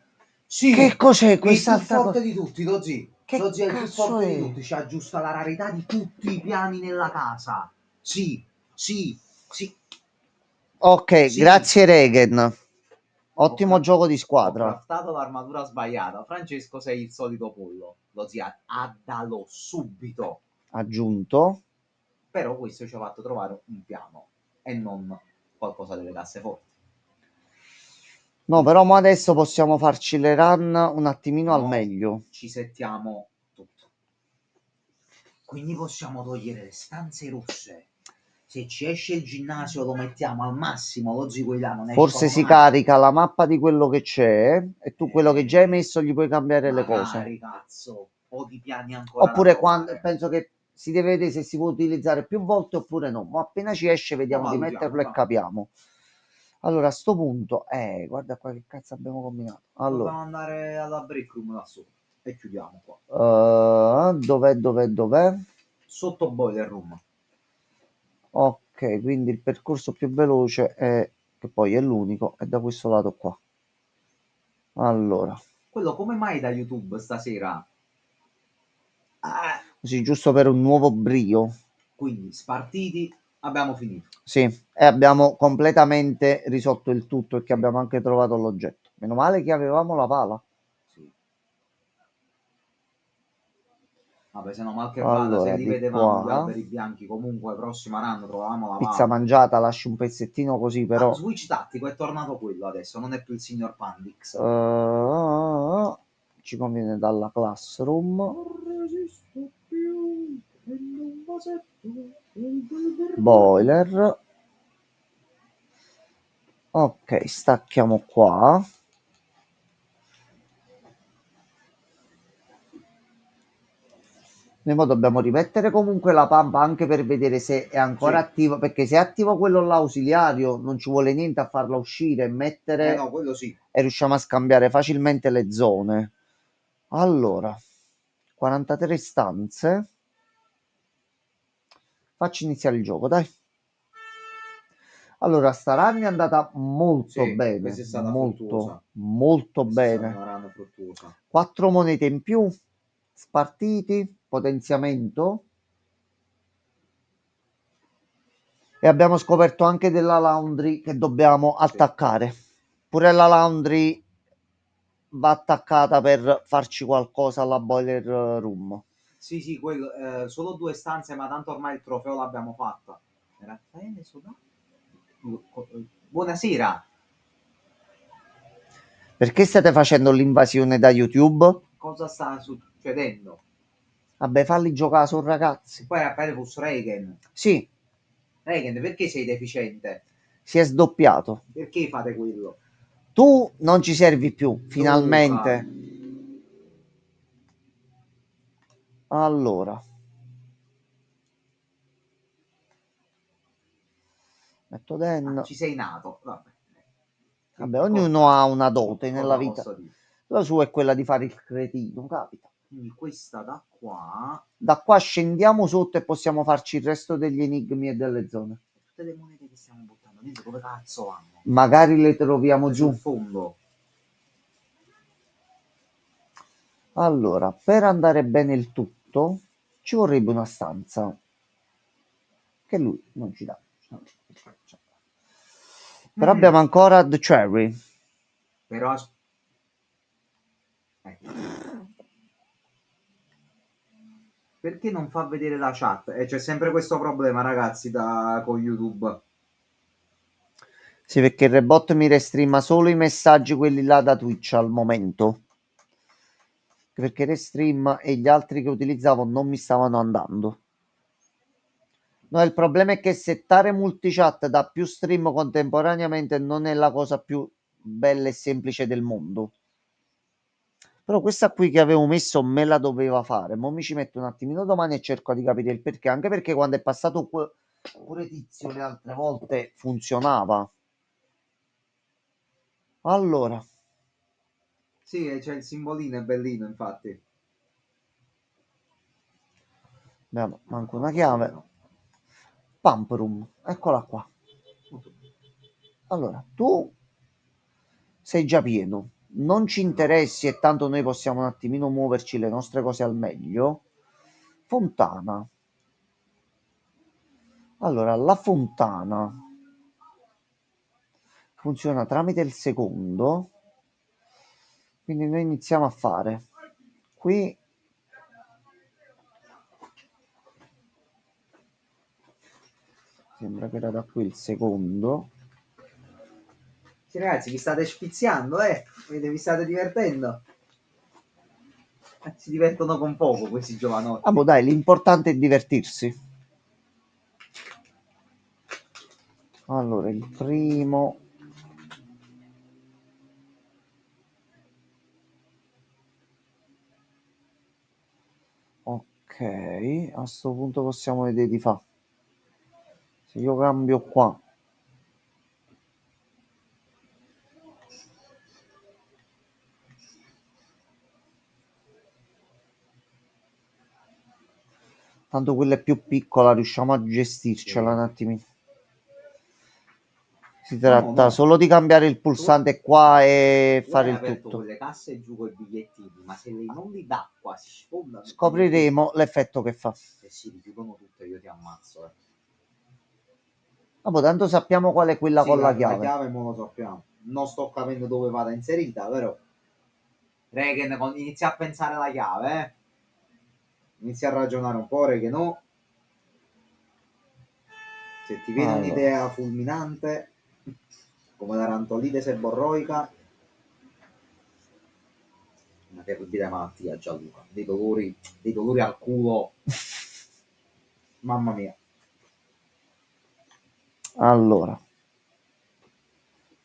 Sì, Che cos'è è il più quest'altra forte cosa? di tutti, Dozzi. Che Dozzi è il più cazzo forte di è? tutti, ci aggiusta la rarità di tutti i piani nella casa. Sì, sì, sì, Ok, sì. grazie Regen. Ho, Ottimo cra- gioco di ho squadra. craftato l'armatura sbagliata. Francesco, sei il solito pollo. Dozzi, addalo subito. Aggiunto. Però questo ci ha fatto trovare un piano e non qualcosa delle casseforti. No, però mo adesso possiamo farci le run un attimino al Mo meglio. ci settiamo tutto. Quindi possiamo togliere le stanze rosse. Se ci esce il ginnasio lo mettiamo al massimo, oggi quelli là non Forse escono si mai. carica la mappa di quello che c'è e tu quello che già hai messo gli puoi cambiare le cose. Magari, cazzo, ho di piani ancora da Oppure quando trovare. penso che si deve vedere se si può utilizzare più volte oppure no. Ma appena ci esce Ma vediamo di valutiamo, metterlo e va. capiamo. Allora, a sto punto, guarda qua che cazzo abbiamo combinato. Allora, Dobbiamo andare alla break room là sopra e chiudiamo qua. dov'è? Sotto boiler room. Ok, quindi il percorso più veloce è, che poi è l'unico, è da questo lato qua. Allora, Quello come mai da YouTube stasera? così giusto per un nuovo brio. Quindi spartiti, abbiamo finito. Sì, e abbiamo completamente risolto il tutto e che Sì, abbiamo anche trovato l'oggetto. Meno male che avevamo la pala. sì. Vabbè, se no mal che vada, se Allora, li di vedevamo gli qua, alberi bianchi, comunque prossima run trovavamo la pizza pala. mangiata, lascio un pezzettino così Ah, però. switch tattico è tornato quello adesso, non è più il signor Pandix. Ci conviene dalla classroom. Non resisto più, prendo un vasetto e beverò. Boiler. Ok, stacchiamo qua. Noi mo dobbiamo rimettere comunque la pampa anche per vedere se è ancora Sì, attivo, perché se è attivo quello là ausiliario non ci vuole niente a farla uscire e eh mettere no, quello sì. e riusciamo a scambiare facilmente le zone. Allora, 43 stanze. Facci iniziare il gioco, dai. Allora, sta run è andata molto Sì, questa bene, è stata molto, fruttuosa. molto Questa è stata bene. una run fruttuosa. 4 monete in più, spartiti, potenziamento. E abbiamo scoperto anche della laundry che dobbiamo Sì. attaccare. Pure la laundry va attaccata per farci qualcosa alla boiler room. Sì, sì, quello, solo due stanze, ma tanto ormai il trofeo l'abbiamo fatta. Raffaele Soda? Buonasera, Perché state facendo l'invasione da YouTube? cosa sta succedendo? Vabbè, falli giocare su ragazzi. Poi Raffaele Fus Reagan. Sì, Reagan, perché sei deficiente? si è sdoppiato. Perché fate quello? Tu non ci servi più, Luca, finalmente. Allora, metto Den. ci sei nato. Vabbè. Vabbè, Che ognuno cosa, ha una dote nella cosa vita. posso dire? La sua è quella di fare il cretino, capita. Quindi questa da qua, Da qua scendiamo sotto e possiamo farci il resto degli enigmi e delle zone. tutte le monete che stiamo buttando dentro, dove cazzo vanno? Magari le troviamo Sul giù. fondo. Allora, per andare bene il tutto, ci vorrebbe una stanza che lui non ci dà. Però Mm, abbiamo ancora The Cherry. però, ecco. Perché non fa vedere la chat? C'è sempre questo problema, ragazzi, con YouTube. Sì, perché il rebot mi restreama solo i messaggi quelli là da Twitch al momento. Perché Restream e gli altri che utilizzavo non mi stavano andando. No, il problema è che settare multichat da più stream contemporaneamente non è la cosa più bella e semplice del mondo. Però questa qui che avevo messo me la doveva fare. Mo mi ci metto un attimino domani e cerco di capire il perché. Anche perché quando è passato pure Tizio le altre volte funzionava. Allora, Sì, c'è il simbolino, è bellino, infatti. abbiamo manco Qua una posso chiave. però. Pump room, eccola qua. Molto bene. Allora, tu sei già pieno. non ci interessi e tanto noi possiamo un attimino muoverci le nostre cose al meglio. Fontana. Allora, la fontana funziona tramite il secondo, quindi noi iniziamo a fare qui. Sembra che era da qui il secondo. Sì, ragazzi, vi state spiziando, vi state divertendo. Si divertono con poco questi giovanotti. Ah, boh, dai, l'importante è divertirsi. Allora, il primo. Ok, a sto punto possiamo vedere di fa. Se io cambio qua. Tanto quella è più piccola, riusciamo a gestircela un attimino. Si tratta No. solo di cambiare il pulsante qua e Tu fare hai il aperto tutto. quelle casse giù con i bigliettini, ma se le inondi d'acqua si sfondano i Scopriremo l'effetto che fa. bigliettini e si richiudono tutte, io ti ammazzo. Vabbè, tanto sappiamo qual è quella Sì, con la la chiave. chiave mo lo sappiamo. Non sto capendo dove vada inserita, però. Regen, inizia a pensare alla chiave, Inizia a ragionare un po', Regen, no? Se ti viene Allora, un'idea fulminante, come la rantolide seborroica, una terribile malattia, Gianluca. Dei dolori al culo. Mamma mia. allora,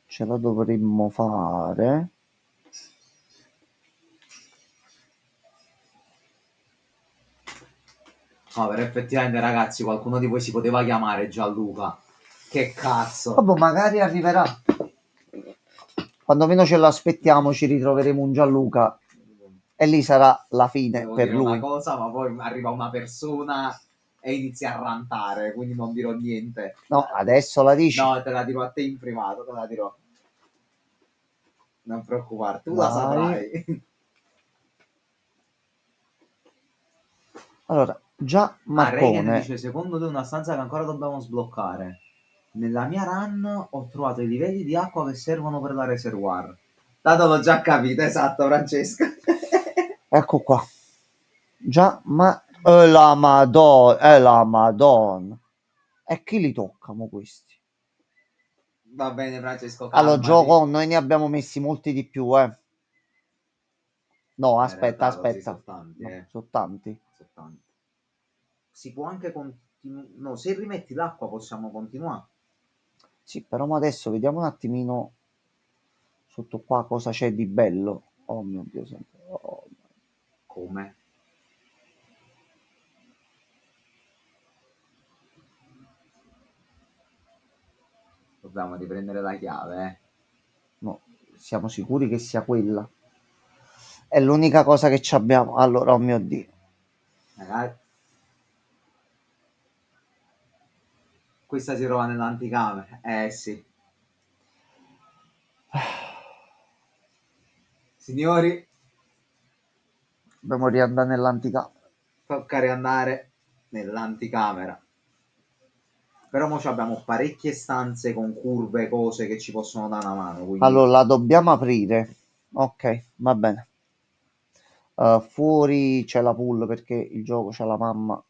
ce la dovremmo fare. No, però effettivamente, ragazzi, qualcuno di voi si poteva chiamare Gianluca. Che cazzo. Vabbè, magari arriverà. Quando meno ce l'aspettiamo ci ritroveremo un Gianluca e lì sarà la fine Devo per dire una lui. cosa, ma poi arriva una persona e inizia a rantare, quindi non dirò niente. No, adesso la dici. No, te la dirò a te in privato, te la dirò. Non preoccuparti, tu la Vai. saprai. Allora, già Reagan Marcone. dice, secondo te una stanza che ancora dobbiamo sbloccare. Nella mia run ho trovato i livelli di acqua che servono per la reservoir. Tanto l'ho già capito, esatto, Francesca. Ecco qua. Già, ma la Madonna, la Madonna. E chi li toccano questi? Va bene, Francesco, Allora, calmati. gioco, noi ne abbiamo messi molti di più, eh. No, In aspetta, realtà così aspetta. sono tanti, No, sono tanti. Sono tanti. Si può anche continuare. No, se rimetti l'acqua possiamo continuare. Sì, però mo adesso vediamo un attimino sotto qua cosa c'è di bello. Oh mio Dio santo. Oh. Come? Dobbiamo riprendere la chiave, No, siamo sicuri che sia quella. È l'unica cosa che ci abbiamo. Allora, oh mio Dio. Ragazzi, questa si trova nell'anticamera. Sì. Signori, Dobbiamo riandare nell'antica. tocca riandare nell'anticamera. Però mo abbiamo parecchie stanze con curve, cose che ci possono dare una mano. Quindi Allora, la dobbiamo aprire. Ok, va bene. Fuori c'è la pool perché il gioco c'è la mamma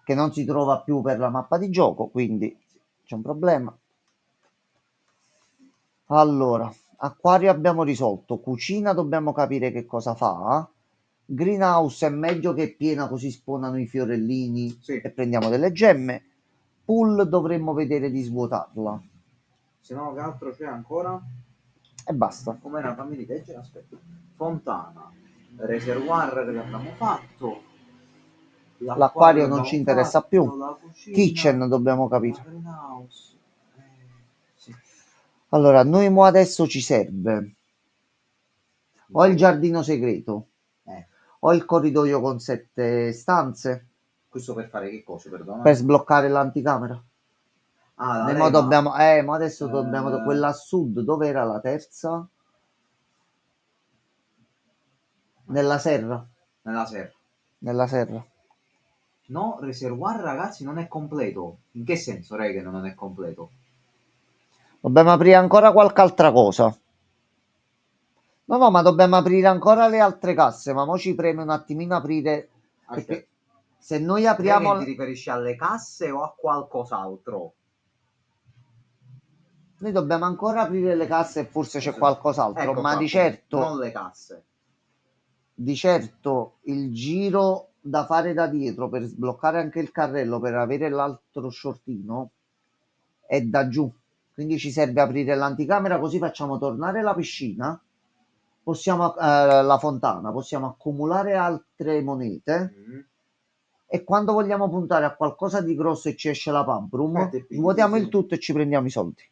che non si trova più per la mappa di gioco, quindi c'è un problema. Allora, acquario abbiamo risolto, cucina dobbiamo capire che cosa fa. Greenhouse è meglio che è piena così spawnano i fiorellini sì, e prendiamo delle gemme. Pool dovremmo vedere di svuotarla se no che altro c'è ancora? e basta. Com'era? Fammi rileggere, aspetta. Fontana, reservoir che abbiamo fatto, L'acquario l'acquario non ci abbiamo interessa più. fatto, la cucina, Kitchen dobbiamo la capire. greenhouse. Sì. Allora, noi mo adesso ci serve o il giardino segreto Eh, o il corridoio con 7 stanze questo per fare che cosa, per perdona? sbloccare l'anticamera. Ah, la Noi mo leva. dobbiamo, ma adesso dobbiamo, quella a sud, dove era la terza? Nella serra. nella serra. Nella serra. No, reservoir ragazzi non è completo. In che senso, che non è completo? Dobbiamo aprire ancora qualche altra cosa. No, no, ma dobbiamo aprire ancora le altre casse. Ma mo ci preme un attimino aprire. Aspetta, Perché se noi che ti apriamo. riferisci alle casse o a qualcos'altro? Noi dobbiamo ancora aprire le casse e forse c'è qualcos'altro. Ecco Ma qua, di appunto, certo. non le casse. Di certo il giro da fare da dietro per sbloccare anche il carrello per avere l'altro shortino è da giù. Quindi ci serve aprire l'anticamera così facciamo tornare la piscina, possiamo, la fontana, possiamo accumulare altre monete Mm. e quando vogliamo puntare a qualcosa di grosso e ci esce la pump room, Aspetta, sì, svuotiamo sì. il tutto e ci prendiamo i soldi.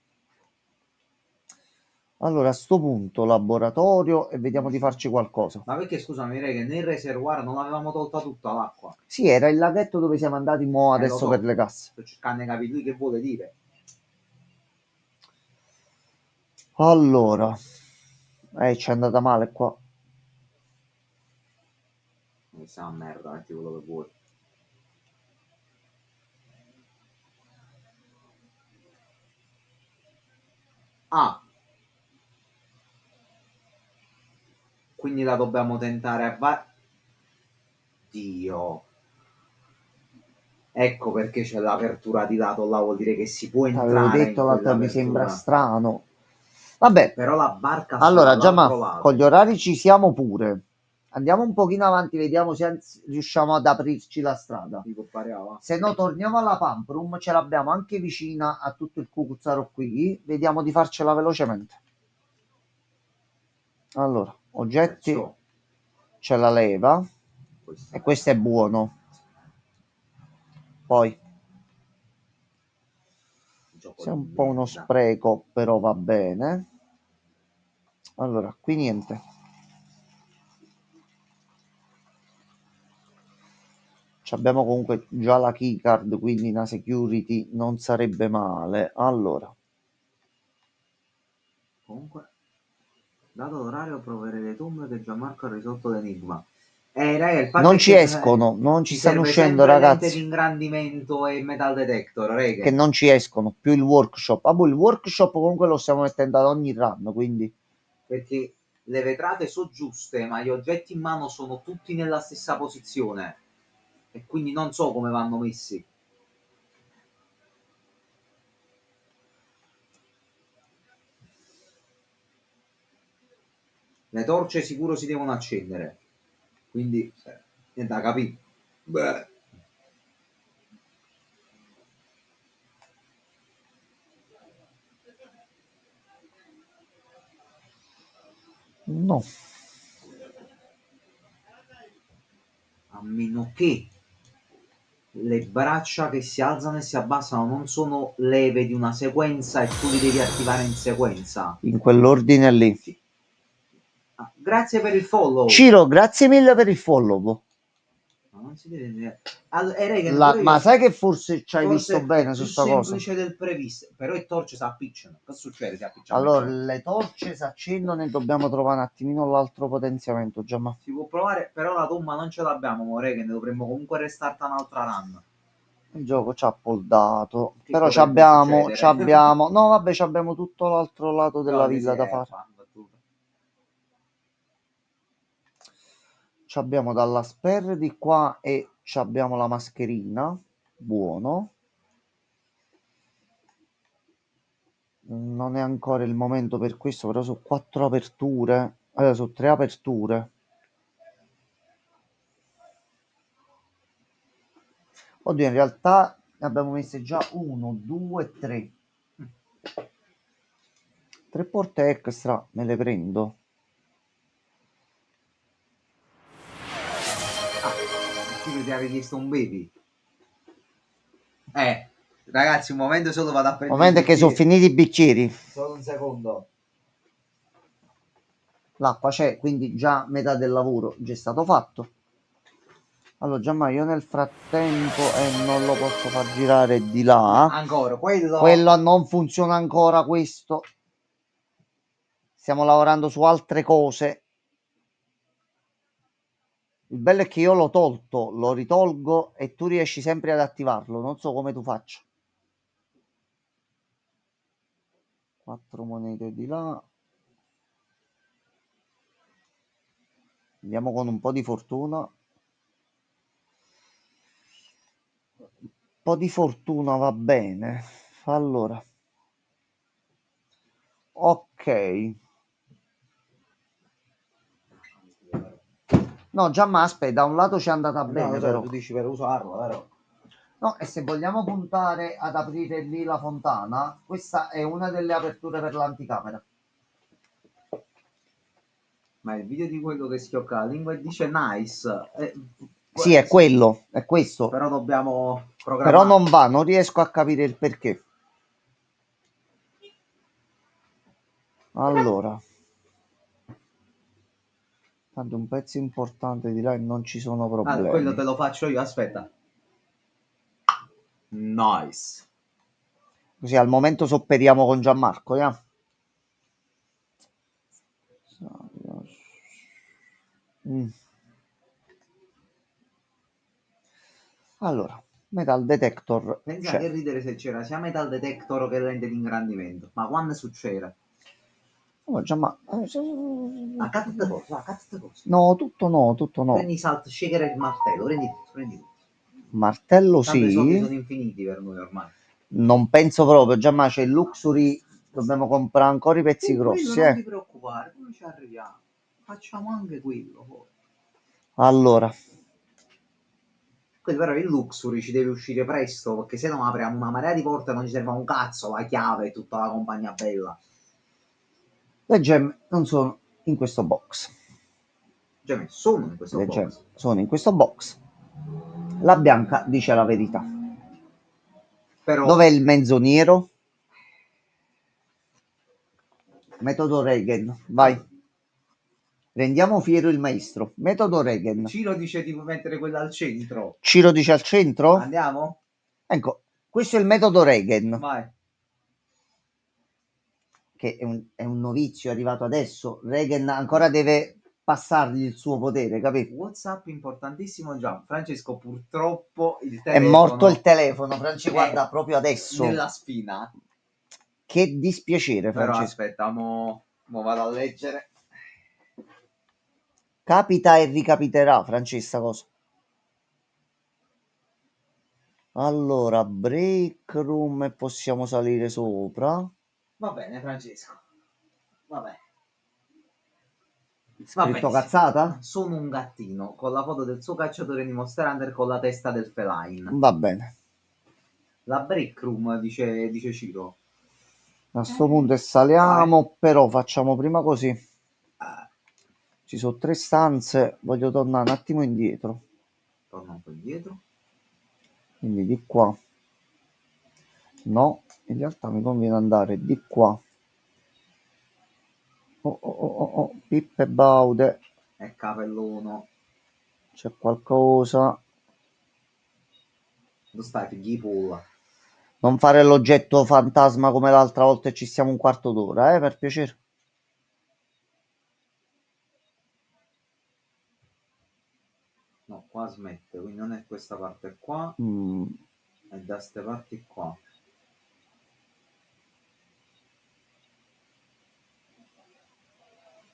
Allora a sto punto laboratorio e vediamo di farci qualcosa. Ma perché scusami, che nel reservoir non l'avevamo tolta tutta l'acqua? Sì, era il laghetto dove siamo andati mo Lo adesso so, per le casse. sto cercando di capire lui che vuole dire. Allora, ci è andata male qua. Questa è una merda, metti quello che vuoi. Ah, quindi la dobbiamo tentare a Dio. Ecco perché c'è l'apertura di lato là, vuol dire che si può T'avevo entrare in detto l'altro, mi sembra quell'apertura. strano. Vabbè, Però la barca sta allora Giamma, dall'altro con gli lato. orari ci siamo pure. Andiamo un pochino avanti, vediamo se riusciamo ad aprirci la strada. Tipo pariava. Se no, torniamo alla Pump Room, ce l'abbiamo anche vicina a tutto il cucuzzaro qui. Vediamo di farcela velocemente. Allora, oggetti, Perciò, c'è la leva questo e questo è buono. Poi, gioco se è di un po' uno merda. spreco, però va bene. Allora, qui niente. Abbiamo comunque già la keycard, quindi una security non sarebbe male. Allora, Comunque, dato l'orario, proverei le tombe che Gianmarco ha risolto l'enigma. Raga, il fatto non è ci che escono, non ci ci stanno serve uscendo, sempre lente di ragazzi. ingrandimento e metal detector, Che reghe. non ci escono più il workshop. Ah, boh, il workshop comunque lo stiamo mettendo ad ogni run, quindi Perché le vetrate sono giuste, ma gli oggetti in mano sono tutti nella stessa posizione. E quindi non so come vanno messi. Le torce sicuro si devono accendere. Quindi è da capire. Beh. no. A meno che le braccia che si alzano e si abbassano non sono leve di una sequenza e tu li devi attivare in sequenza. In quell'ordine lì. Sì. Ah, grazie per il follow. Ciro, grazie mille per il follow. Ma non si deve dire. Regan, Ma sai che forse ci hai visto forse è bene su più sta cosa? semplice del previsto. Però i torce si appicciano. Cosa succede se appicciamo il Allora, torce? le torce si accendono e dobbiamo trovare un attimino l'altro potenziamento, Giamma. Si può provare, però la tomba non ce l'abbiamo, more, che ne dovremmo comunque restarta un'altra run. Il gioco ci ha poldato, Che però potrebbe succedere? no vabbè, abbiamo tutto l'altro lato della Guarda, sì, villa da fare. battuta. Abbiamo dalla sper di qua e abbiamo la mascherina, buono. Non è ancora il momento per questo, però su 4 aperture, su 3 aperture. Oddio, in realtà ne abbiamo messe già 1, 2, 3. 3 porte extra, me le prendo. Tu ti avevi chiesto un baby. Ragazzi, un momento solo vado a Il prendere momento il è che sono bicchiere. finiti i bicchieri. Solo un secondo. L'acqua c'è, quindi già metà del lavoro già è stato fatto. Allora, Gianma, io nel frattempo non lo posso far girare di là. Ancora, quello. Quello non funziona ancora, questo. Stiamo lavorando su altre cose. Il bello è che io l'ho tolto, lo ritolgo e tu riesci sempre ad attivarlo. Non so come tu faccia. 4 monete di là. Andiamo con un po' di fortuna. Un po' di fortuna va bene. Allora. Ok. No, già ma aspetta, da un lato ci è andata bene, però. Tu dici per usarlo, vero? No, e se vogliamo puntare ad aprire lì la fontana, questa è una delle aperture per l'anticamera. Ma il video di quello che schiocca la lingua e dice nice. Sì, è quello, è questo. Però dobbiamo Però programmare. non va, non riesco a capire il perché. Allora. Tanto un pezzo importante di là e non ci sono Allora, problemi. quello te lo faccio io, aspetta. Nice. Così al momento sopperiamo con Gianmarco, yeah? Mm. Allora, metal detector Pensa che c'è. ridere se c'era sia metal detector che lente di ingrandimento. Ma quando succede? Oh, Gianmarco. Accatta cosa, accatta cosa. No, tutto no, tutto no. Prendi salt, shaker e il martello, prendi tutto, prendi tutto. Martello Tanto i soldi sì. sono infiniti per noi ormai. Non penso proprio, Gianmarco, c'è il Luxury. Dobbiamo comprare ancora i pezzi grossi, Non ti preoccupare, come ci arriviamo? Facciamo anche quello poi. Allora, Quello però il Luxury ci deve uscire presto, perché se no apriamo una marea di porte e non ci serve un cazzo, la chiave e tutta la compagnia bella. le gemme non sono in questo box. Cioè, sono in questo Le gemme box. sono in questo box. La bianca dice la verità. Però Dov'è il menzoniero? Metodo Regen, vai. Rendiamo fiero il maestro. Metodo Regen. Ciro dice di mettere quella al centro. Ciro dice al centro? Andiamo? Ecco, questo è il metodo Regen, Vai. che è un novizio arrivato adesso. Regen ancora deve passargli il suo potere, capito? WhatsApp importantissimo già. Francesco, purtroppo il È telefono morto il telefono, Franci, è guarda, proprio adesso. nella spina. Che dispiacere, Però Francesco. aspetta, mo vado a leggere. Capita e ricapiterà, Francesca, cosa? Allora, break room e possiamo salire sopra. Va bene, Francesco. Va bene. Va Scritto benissimo. cazzata? Sono un gattino con la foto del suo cacciatore di Monster Hunter con la testa del feline. Va bene. La break room, dice Ciro. A sto punto saliamo, però facciamo prima così. Ci sono 3 stanze, voglio tornare un attimo indietro. Torna un po' indietro. Quindi di qua. No, in realtà mi conviene andare di qua. Oh, Pippe e Baude. E capelluno. C'è qualcosa. Dove stai, figli pulla? Non fare l'oggetto fantasma come l'altra volta e ci stiamo un quarto d'ora, per piacere. No, qua smette, quindi non è questa parte qua, Mm, è da ste parti qua.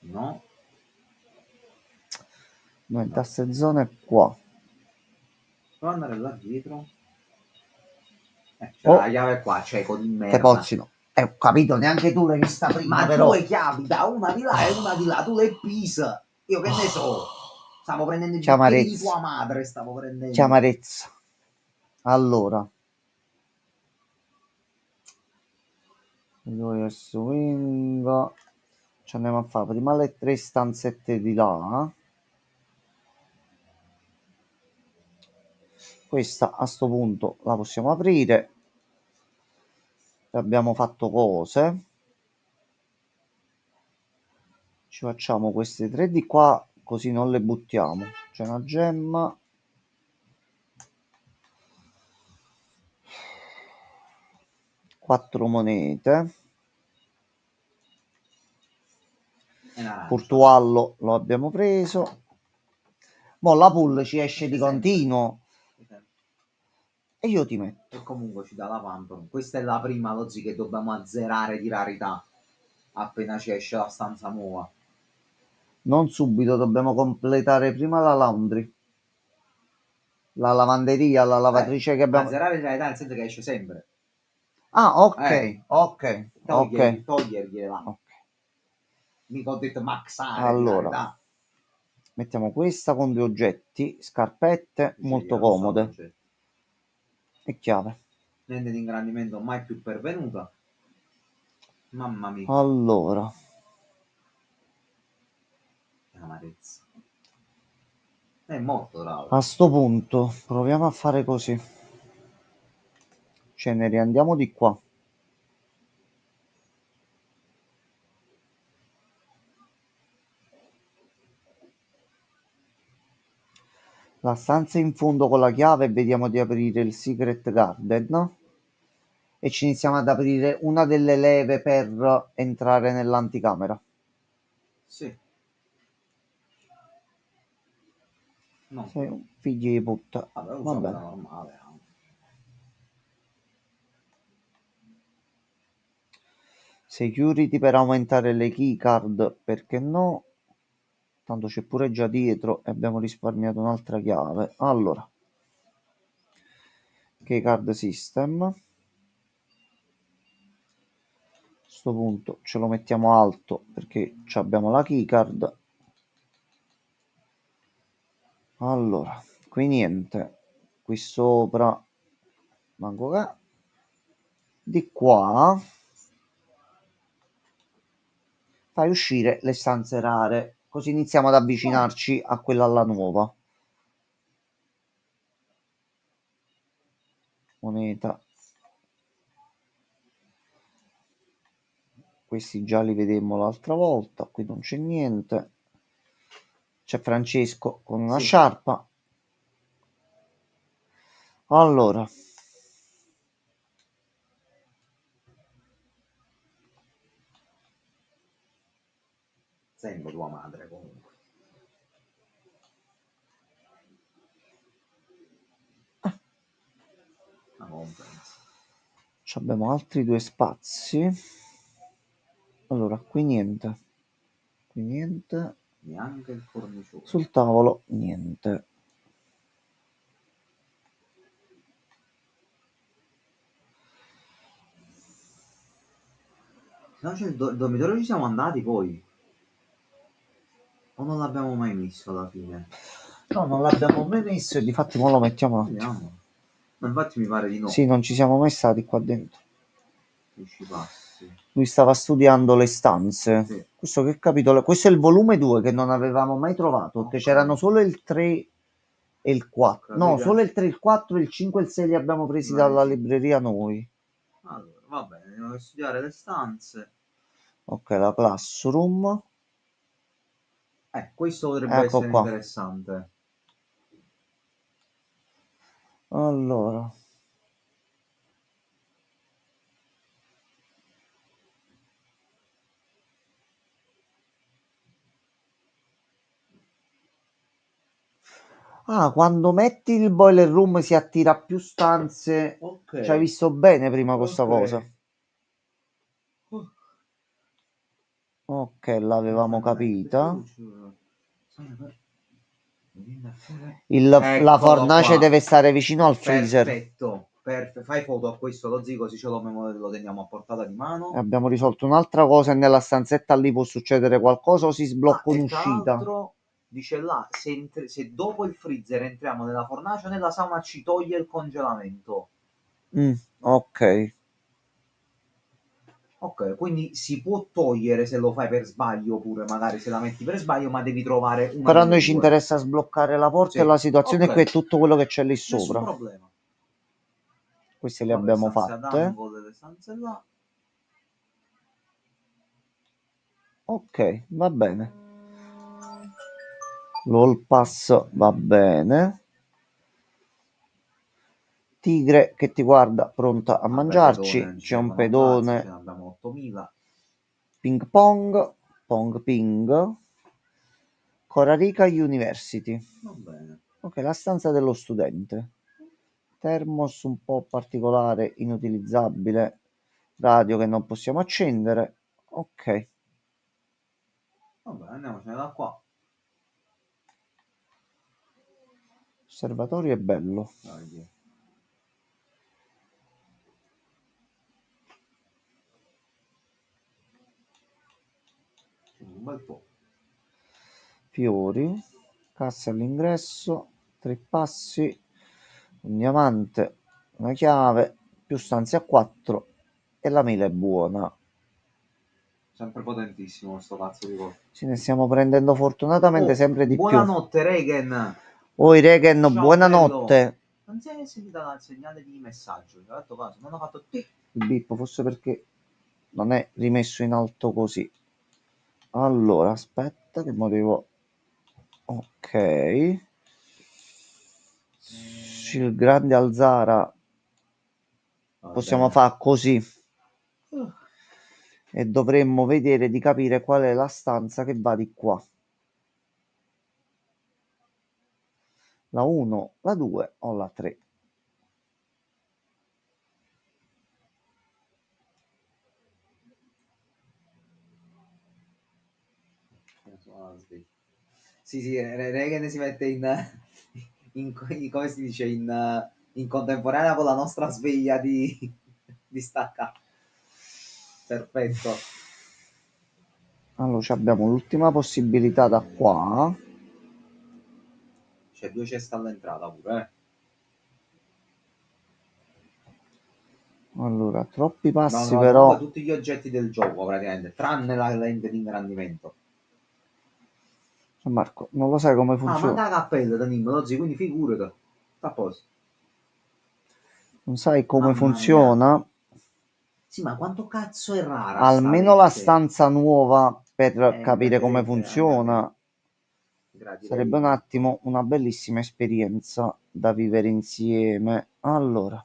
No, no, da ste zone qua. prova ad andare là dietro. C'è Oh, la chiave qua, cieco di che merda. pozzi no. Ho capito, neanche tu l'hai vista prima, Ma però. due chiavi, da una di là e una di là, tu le pisa. Io che ne so. Stavo prendendo i Che bicchieri di amarezza. tua madre, stavo prendendo. Che amarezza. Allora. Noi swing. Ci andiamo a fare prima le 3 stanzette di là. Questa a sto punto la possiamo aprire. Abbiamo fatto cose. Ci facciamo queste 3 di qua, così non le buttiamo. C'è una gemma. Quattro monete. E un'arancia. Portuallo lo abbiamo preso. Mo la pull ci esce di continuo e io ti metto. E comunque ci dà la pump. Questa è la prima Lozzi che dobbiamo azzerare di rarità appena ci esce la stanza nuova. Non subito, dobbiamo completare prima la laundry. La lavanderia, la lavatrice che abbiamo. Azzerare di rarità nel senso che esce sempre. Ah, ok, ok, ok. Togliergliela. Ok. Mica ho detto maxare Allora, di rarità. mettiamo questa con 2 oggetti, scarpette molto comode e chiave. Lente di ingrandimento mai più pervenuta. Mamma mia. Allora, Che amarezza. È molto bravo. a sto punto proviamo a fare così. Ce ne riandiamo di qua. La stanza in fondo con la chiave e vediamo di aprire il Secret Garden, no? E ci iniziamo ad aprire una delle leve per entrare nell'anticamera. Sì. No. Sei un figlio di puttana. Vabbè, Va usa quella bene. normale. Security per aumentare le keycard, perché no? Tanto c'è pure già dietro e abbiamo risparmiato un'altra chiave. Allora, keycard system. A questo punto ce lo mettiamo alto perché abbiamo la keycard. Allora, qui niente, qui sopra manco che. Di qua fai uscire le stanze rare, così iniziamo ad avvicinarci a quella alla nuova. Moneta. Questi già li vedemmo l'altra volta, qui non c'è niente. C'è Francesco con una sciarpa. Allora, Sembra tua madre comunque. Ma non penso. abbiamo altri 2 spazi. Allora, qui niente. Qui niente. Neanche il cornicione. Sul tavolo niente. Se no c'è il dormitorio, ci siamo andati poi. O non l'abbiamo mai messo alla fine? No, non l'abbiamo mai messo e difatti ora lo mettiamo un attimo. Vediamo. Ma infatti mi pare di no. Sì, non ci siamo mai stati qua dentro. Ci passi. Lui stava studiando le stanze. Sì. Questo che capitolo? Questo è il volume 2 che non avevamo mai trovato, perché Ok. c'erano solo il 3 e il 4. No, Capito. solo il 3, il 4, il 5 e il 6 li abbiamo presi Vai, dalla sì. libreria noi. Allora, va bene, andiamo a studiare le stanze. Ok, la classroom. Questo potrebbe Ecco essere qua. interessante. Allora. Ah, quando metti il boiler room si attira più stanze. Ok. Ci hai visto bene prima questa cosa. Ok, l'avevamo capita. La Eccolo fornace qua. deve stare vicino al freezer. Perfetto. Fai foto a questo, lo zico, così lo teniamo a portata di mano. Abbiamo risolto un'altra cosa e nella stanzetta lì può succedere qualcosa o si sblocca E tra un'uscita. l'altro dice là, se dopo il freezer entriamo nella fornace o nella sauna ci toglie il congelamento. Ok. Ok, quindi si può togliere se lo fai per sbaglio, oppure magari se la metti per sbaglio, ma devi trovare una Però a delle noi ci due. interessa sbloccare la porta e Sì. la situazione Ok. qui è tutto quello che c'è lì Nessun sopra. problema. Queste le Vabbè, abbiamo stanze ad fatte. angolo delle stanze là. Ok, va bene. L'all pass va bene. Tigre che ti guarda pronta a Vabbè, mangiarci. pedone, C'è un servono pazzi, ce pedone. ne abbiamo 8000. Ping pong. Pong ping. Corarica University. Va bene. Ok, la stanza dello studente. Thermos un po' particolare, inutilizzabile. Radio che non possiamo accendere. Ok. Vabbè, andiamocene da qua. Osservatorio è bello. Dai. Un bel po'. Fiori. Cassa all'ingresso. 3 passi. Un diamante. Una chiave. Più stanze a 4. E la mela è buona. Sempre potentissimo questo cazzo di cosa. Ci ne stiamo prendendo fortunatamente sempre di più. Buonanotte Regen. Oi Regen, Ciao, buonanotte. bello. Non si è sentita il segnale di messaggio. Ho fatto caso, non ho fatto tic. Il bip, forse perché non è rimesso in alto così. Allora, aspetta che mo devo... Ok. Il grande Alzara possiamo fare così. E dovremmo vedere di capire qual è la stanza che va di qua. La 1, la 2 o la 3. Sì, Regen si mette come si dice, in contemporanea con la nostra sveglia di stacca. Perfetto. Allora abbiamo l'ultima possibilità da qua. C'è 2 ceste all'entrata pure, Allora, troppi passi abbiamo trovato però. comunque tutti gli oggetti del gioco praticamente, tranne la lente di ingrandimento. Marco, non lo sai come funziona. Manca la cappella da Nimmo, quindi figurati. Sta a posto. Non sai come Mamma funziona. mia. Sì, ma quanto cazzo è rara Almeno sta la lente? stanza nuova per capire come Gradirei, funziona. Sarebbe un gradirei. attimo una bellissima esperienza da vivere insieme. Allora,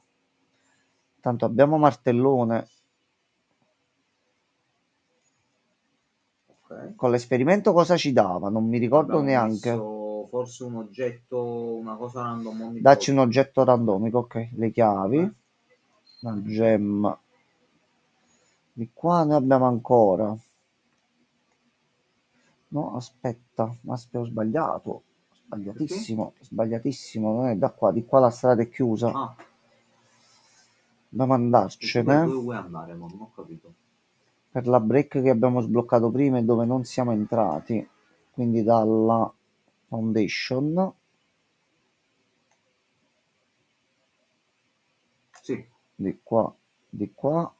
tanto abbiamo martellone. Ok. Con l'esperimento cosa ci dava? Non mi ricordo Abbiamo neanche. messo forse un oggetto, una cosa random ogni Dacci un tot. oggetto randomico, ok. Le chiavi. Vabbè. La gem. Di qua ne abbiamo ancora. No, aspetta, ho sbagliato. Perché? Sbagliatissimo, non è da qua, di qua la strada è chiusa. Ah, Dobbiamo e tu per andarcene. dove vuoi andare? Ma non ho capito. Per la break che abbiamo sbloccato prima e dove non siamo entrati. Quindi dalla foundation. Sì, Di qua, di qua.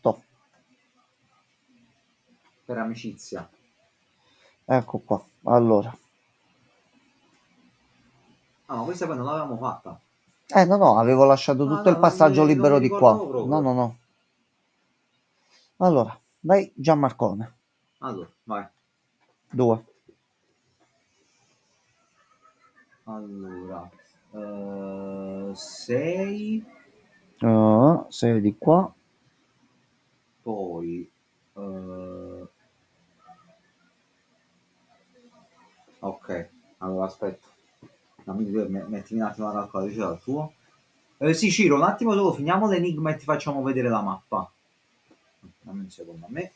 Toh, per amicizia. ecco qua. Allora. Ah, ma questa poi non l'avevamo fatta. No, avevo lasciato Ah, tutto il no, passaggio non libero mi di qua. ricordavo No, proprio. no, no. Allora, vai Gianmarcone. Allora, vai. 2. Allora, 6, 6 di qua. poi ok, allora aspetta, mettimi un attimo la calcolatrice dal tuo. Sì, Ciro, un attimo solo, finiamo l'enigma e ti facciamo vedere la mappa. Dammi un secondo a me.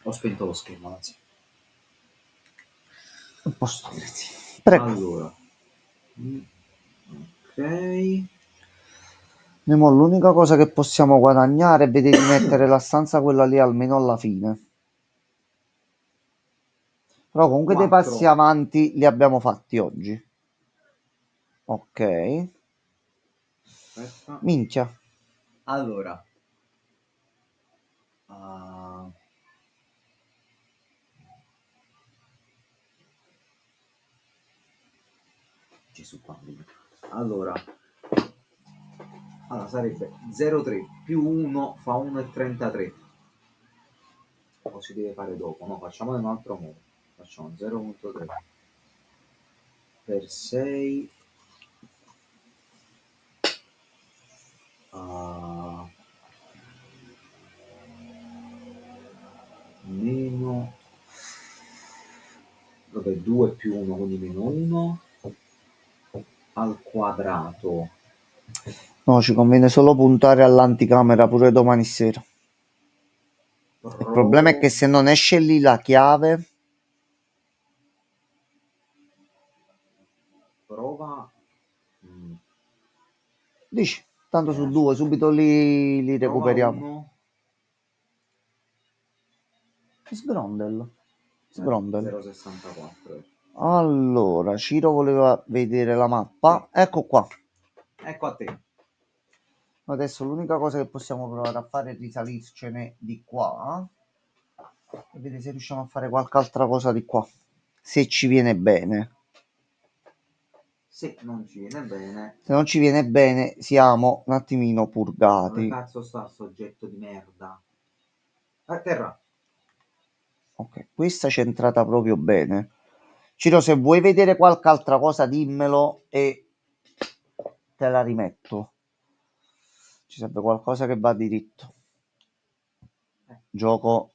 Ho spento lo schermo, anzi. Un posto. Prego. Allora, ok. L'unica cosa che possiamo guadagnare è vedere di mettere la stanza quella lì almeno alla fine. Però comunque dei passi 4. avanti li abbiamo fatti oggi. Ok. Aspetta. Minchia. Allora, ah, Gesù bambino. Allora, sarebbe 0,3 più 1 fa 1,33. O si deve fare dopo? No, facciamolo in un altro modo. Facciamo 0,3 per 6. più 1, quindi meno 1 al quadrato. No, ci conviene solo puntare all'anticamera pure domani sera. Il problema è che se non esce lì la chiave... Prova. Dici, tanto su 2, subito li Prova recuperiamo. 1. Sgrondel. 0,64. Allora, Ciro voleva vedere la mappa. Ecco qua. Ecco a te. Adesso l'unica cosa che possiamo provare a fare è risalircene di qua e vedere se riusciamo a fare qualche altra cosa di qua. Se ci viene bene. Se non ci viene bene. Se non ci viene bene, siamo un attimino Dove purgati. cazzo sta soggetto di merda? A terra. Ok, questa c'è entrata proprio bene. Ciro, se vuoi vedere qualche altra cosa, dimmelo e te la rimetto. Ci serve qualcosa che va diritto. Gioco.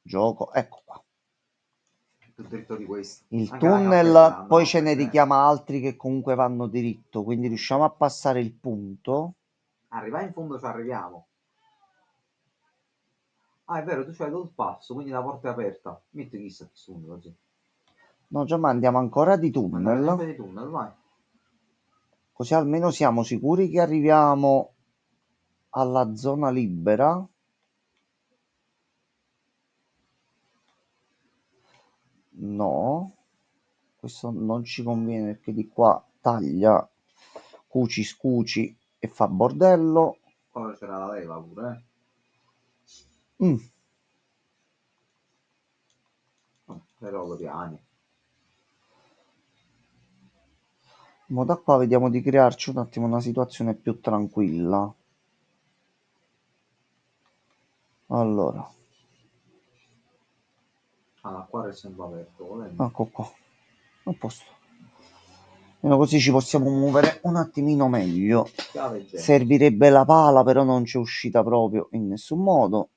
Gioco, ecco qua. Più dritto di questo. Il Anche la tunnel, cappella poi andava ce ne bene. richiama altri che comunque vanno diritto, quindi riusciamo a passare il punto. Arriva in fondo, ci arriviamo. Ah, è vero, tu c'hai il passo, quindi la porta è aperta. Metti chissà che sono così. No, già, ma andiamo ancora di Andare sempre tunnel. di tunnel, vai. Così almeno siamo sicuri che arriviamo alla zona libera. No, questo non ci conviene perché di qua taglia, cuci, scuci e fa bordello. Poi c'era la leva pure, però lo piani. Ma da qua vediamo di crearci un attimo una situazione più tranquilla. Allora, Qua è sempre aperto, volendo. ecco qua, a posto. Almeno così ci possiamo muovere un attimino meglio. Chiave G. Servirebbe la pala, però non c'è uscita proprio in nessun modo.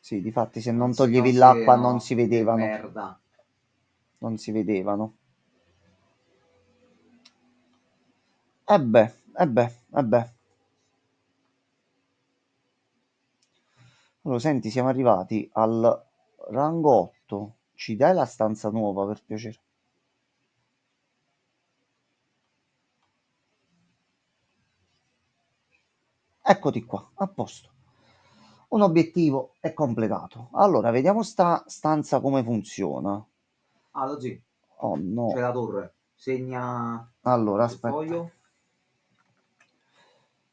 Sì, difatti se non toglievi l'acqua non si vedevano. Merda. Non si vedevano. E beh, e beh, e beh. Allora, senti, siamo arrivati al rango 8. Ci dai la stanza nuova, per piacere? Eccoti qua, a posto. Un obiettivo è completato. Allora, vediamo sta stanza come funziona. Ah, lo sì. Oh no. C'è la torre. Segna Allora, il aspetta. foglio.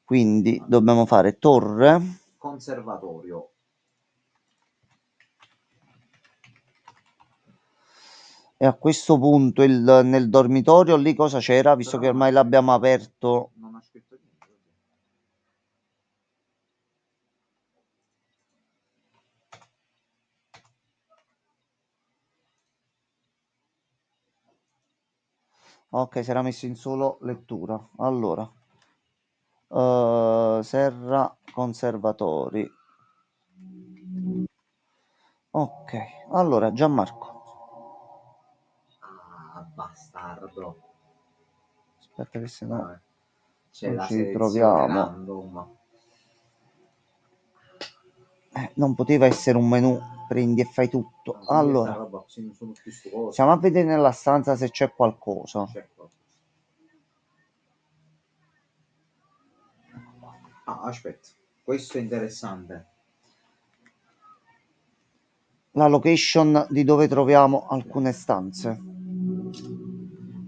Quindi dobbiamo fare torre. Conservatorio. E a questo punto nel dormitorio lì cosa c'era? Visto che ormai l'abbiamo aperto. Non ha scritto niente. Ok, si era messo in solo lettura. Allora, serra conservatori. Ok, allora Gianmarco. Ah, bastardo. Aspetta che se no C'è non la ci selezione ritroviamo. random. Non poteva essere un menu, prendi e fai tutto. Allora, Roba, non sono più stuoso. stiamo a vedere nella stanza se c'è qualcosa. Ah, aspetta, questo è interessante. La location di dove troviamo alcune stanze.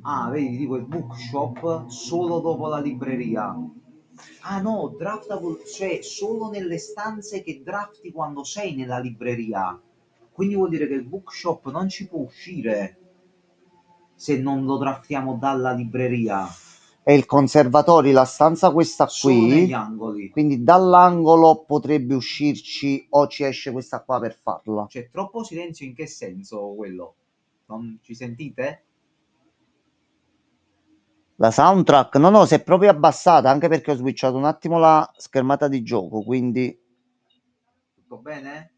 Ah, vedi, tipo il bookshop solo dopo la libreria. Ah no, draftable, cioè solo nelle stanze che drafti quando sei nella libreria. Quindi vuol dire che il bookshop non ci può uscire se non lo draftiamo dalla libreria. E il conservatorio, la stanza questa Solo negli qui. angoli. Quindi dall'angolo potrebbe uscirci o ci esce questa qua per farla. C'è troppo silenzio, in che senso quello? Non ci sentite? La soundtrack, no, si è proprio abbassata anche perché ho switchato un attimo la schermata di gioco, quindi Tutto bene?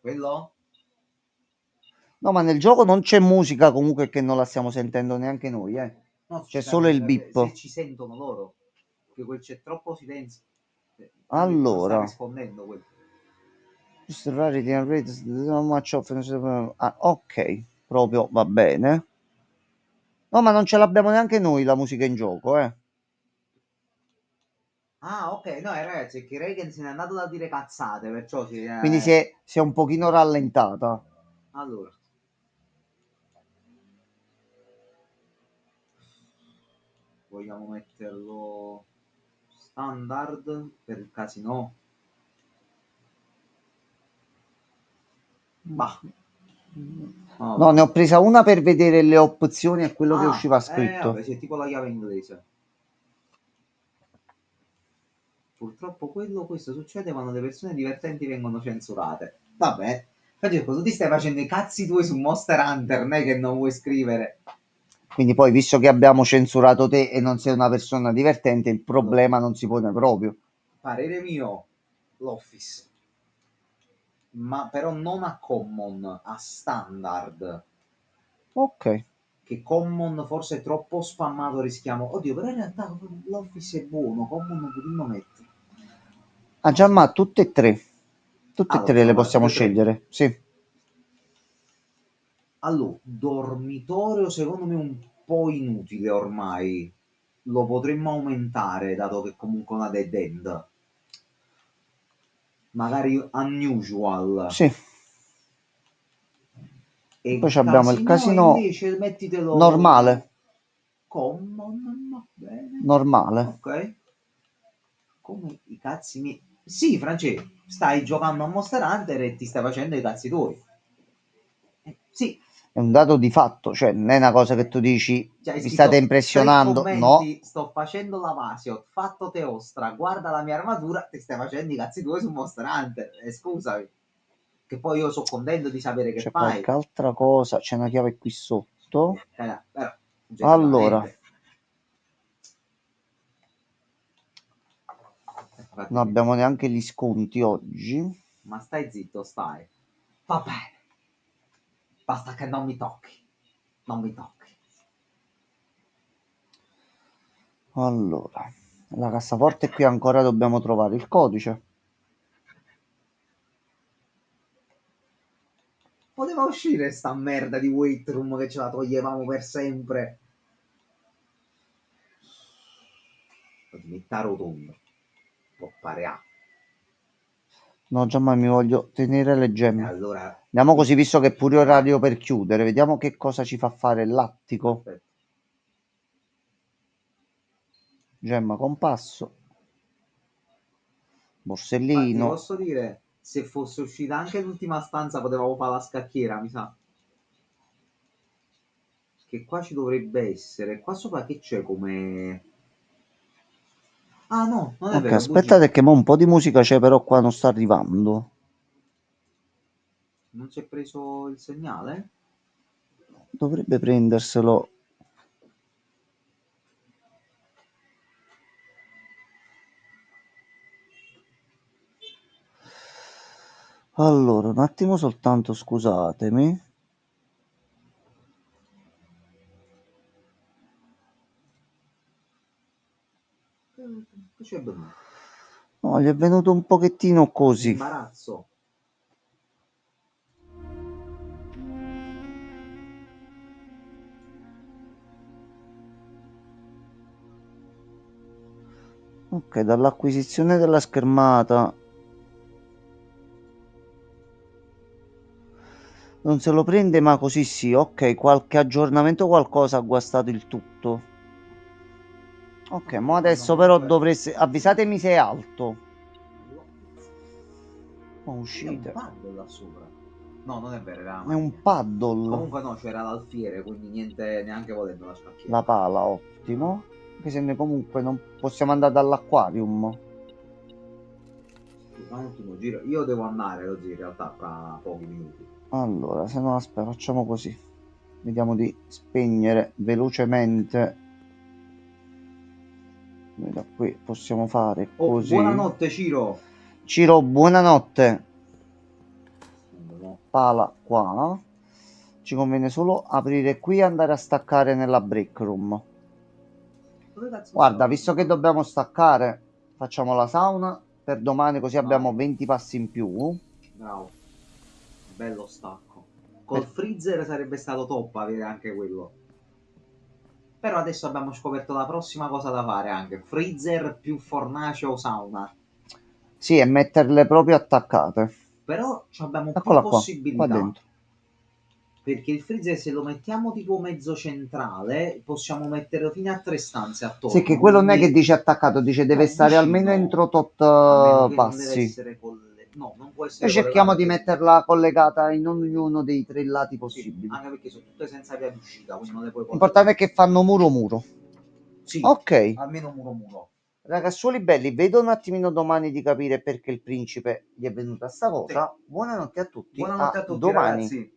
Quello? No, ma nel gioco non c'è musica comunque che non la stiamo sentendo neanche noi, eh. No, C'è solo il se beep. ci sentono loro, perché c'è troppo silenzio. Credo che non sta Allora, rispondendo quello. just rarity and rate, how much of- ah, ok, proprio va bene. No, ma non ce l'abbiamo neanche noi la musica in gioco, eh. Ah, ok, no, ragazzi, è che Reagan se n'è andato da dire cazzate, perciò si Quindi si è un pochino rallentata. Allora, vogliamo metterlo standard per il casino? Bah, No, vabbè. ne ho presa una per vedere le opzioni e quello che Ah, usciva scritto. vabbè, c'è tipo la chiave inglese. Purtroppo questo succede quando le persone divertenti vengono censurate. Vabbè, Francesco, tu ti stai facendo i cazzi tuoi su Monster Hunter, non è che non vuoi scrivere. Quindi poi, visto che abbiamo censurato te e non sei una persona divertente, il Allora, problema non si pone proprio. parere mio, l'Office, ma però non a common, a standard. Ok. Che common forse è troppo spammato, rischiamo. Oddio, però in realtà l'Office è buono, common potremmo mettere. Ah, già, ma tutte e tre. Tutte e Ah, lo tre le possiamo fare tutte possiamo e tre. scegliere. Sì. Allora, dormitorio secondo me un po' inutile ormai. Lo potremmo aumentare, dato che comunque è una dead end. Magari unusual. Sì. E Poi abbiamo il casino casino invece mettitelo normale. common, va bene. Normale. Ok. Come i cazzi miei. Sì, Francesco, stai giocando a Monster Hunter e ti stai facendo i cazzi tuoi. Sì, È un dato di fatto, cioè non è una cosa che tu dici cioè, hai mi state scritto tre impressionando. No. commenti, sto facendo la Vasio, fatto te ostra, guarda la mia armatura, ti stai facendo i cazzi tuoi su Monster Hunter. Scusami, che poi io sono contento di sapere che C'è fai. qualche altra cosa. C'è una chiave qui sotto. Però, Allora, oggettivamente, non infatti, abbiamo neanche gli sconti oggi. ma stai zitto, stai. Va bene, basta che non mi tocchi, non mi tocchi. Allora, la cassaforte qui ancora dobbiamo trovare il codice. Poteva uscire sta merda di Weight Room che ce la toglievamo per sempre. Metà rotondo. Può pare A. No, già ma mi voglio tenere le E gemme. allora... Andiamo così, visto che è pure orario per chiudere. Vediamo che cosa ci fa fare l'attico. Aspetta. Gemma compasso. Ma ti Borsellino. posso dire, se fosse uscita anche l'ultima stanza potevamo fare la scacchiera, mi sa. Che qua ci dovrebbe essere. Qua sopra che c'è come... Ah no, non è Ok, vero, bugia. aspettate che mo un po' di musica c'è, però qua non sta arrivando. Non si è preso il segnale? Dovrebbe prenderselo. Allora, un attimo soltanto, scusatemi. Che c'è venuto? No, gli è venuto un pochettino così. Imbarazzo. Ok, dall'acquisizione della schermata non se lo prende, ma così sì. Ok, qualche aggiornamento, qualcosa ha guastato il tutto. Ok, Ok, ma quando adesso però comunque... dovreste... Avvisatemi se è alto. Ma C'è un uscite. pad là sopra. No, non è vero, era la È un macchina. paddle. Comunque no, c'era l'alfiere, quindi niente, neanche volendo la La scacchiera. pala, ottimo. Anche se noi comunque non possiamo andare dall'acquarium. Fa un ultimo giro. Io devo andare così in realtà fra pochi minuti. Allora, se no, aspetta, facciamo così. Vediamo di spegnere velocemente. Noi da qui possiamo fare Oh, così. buonanotte Ciro! Ciro, buonanotte. Pala qua. Ci conviene solo aprire qui e andare a staccare nella break room. Dove cazzo Guarda, sono? visto che dobbiamo staccare, facciamo la sauna per domani, così abbiamo Vai. 20 passi in più. Bravo. Bello stacco. Col Per- freezer sarebbe stato top avere anche quello. Però adesso abbiamo scoperto la prossima cosa da fare anche. Freezer più fornace o sauna. Sì, e metterle proprio attaccate. Però abbiamo più Eccola qua possibilità. dentro. Perché il freezer se lo mettiamo tipo mezzo centrale, possiamo metterlo fino a 3 stanze Sì, che attorno. quello non è che Quindi dice attaccato, dice deve stare almeno vicino. entro tot A meno che non deve passi. essere collegato. No, non può Noi essere collegato cerchiamo di perché metterla collegata in ognuno dei 3 lati sì, possibili. anche perché sono tutte senza via d'uscita, quindi non le puoi L'importante è collegare. che fanno muro muro. Sì, Ok, almeno muro muro. ragazzuoli belli, vedo un attimino domani di capire perché il principe gli è venuta sta Sì. cosa. Buonanotte a tutti, Buonanotte a a tutti domani. ragazzi.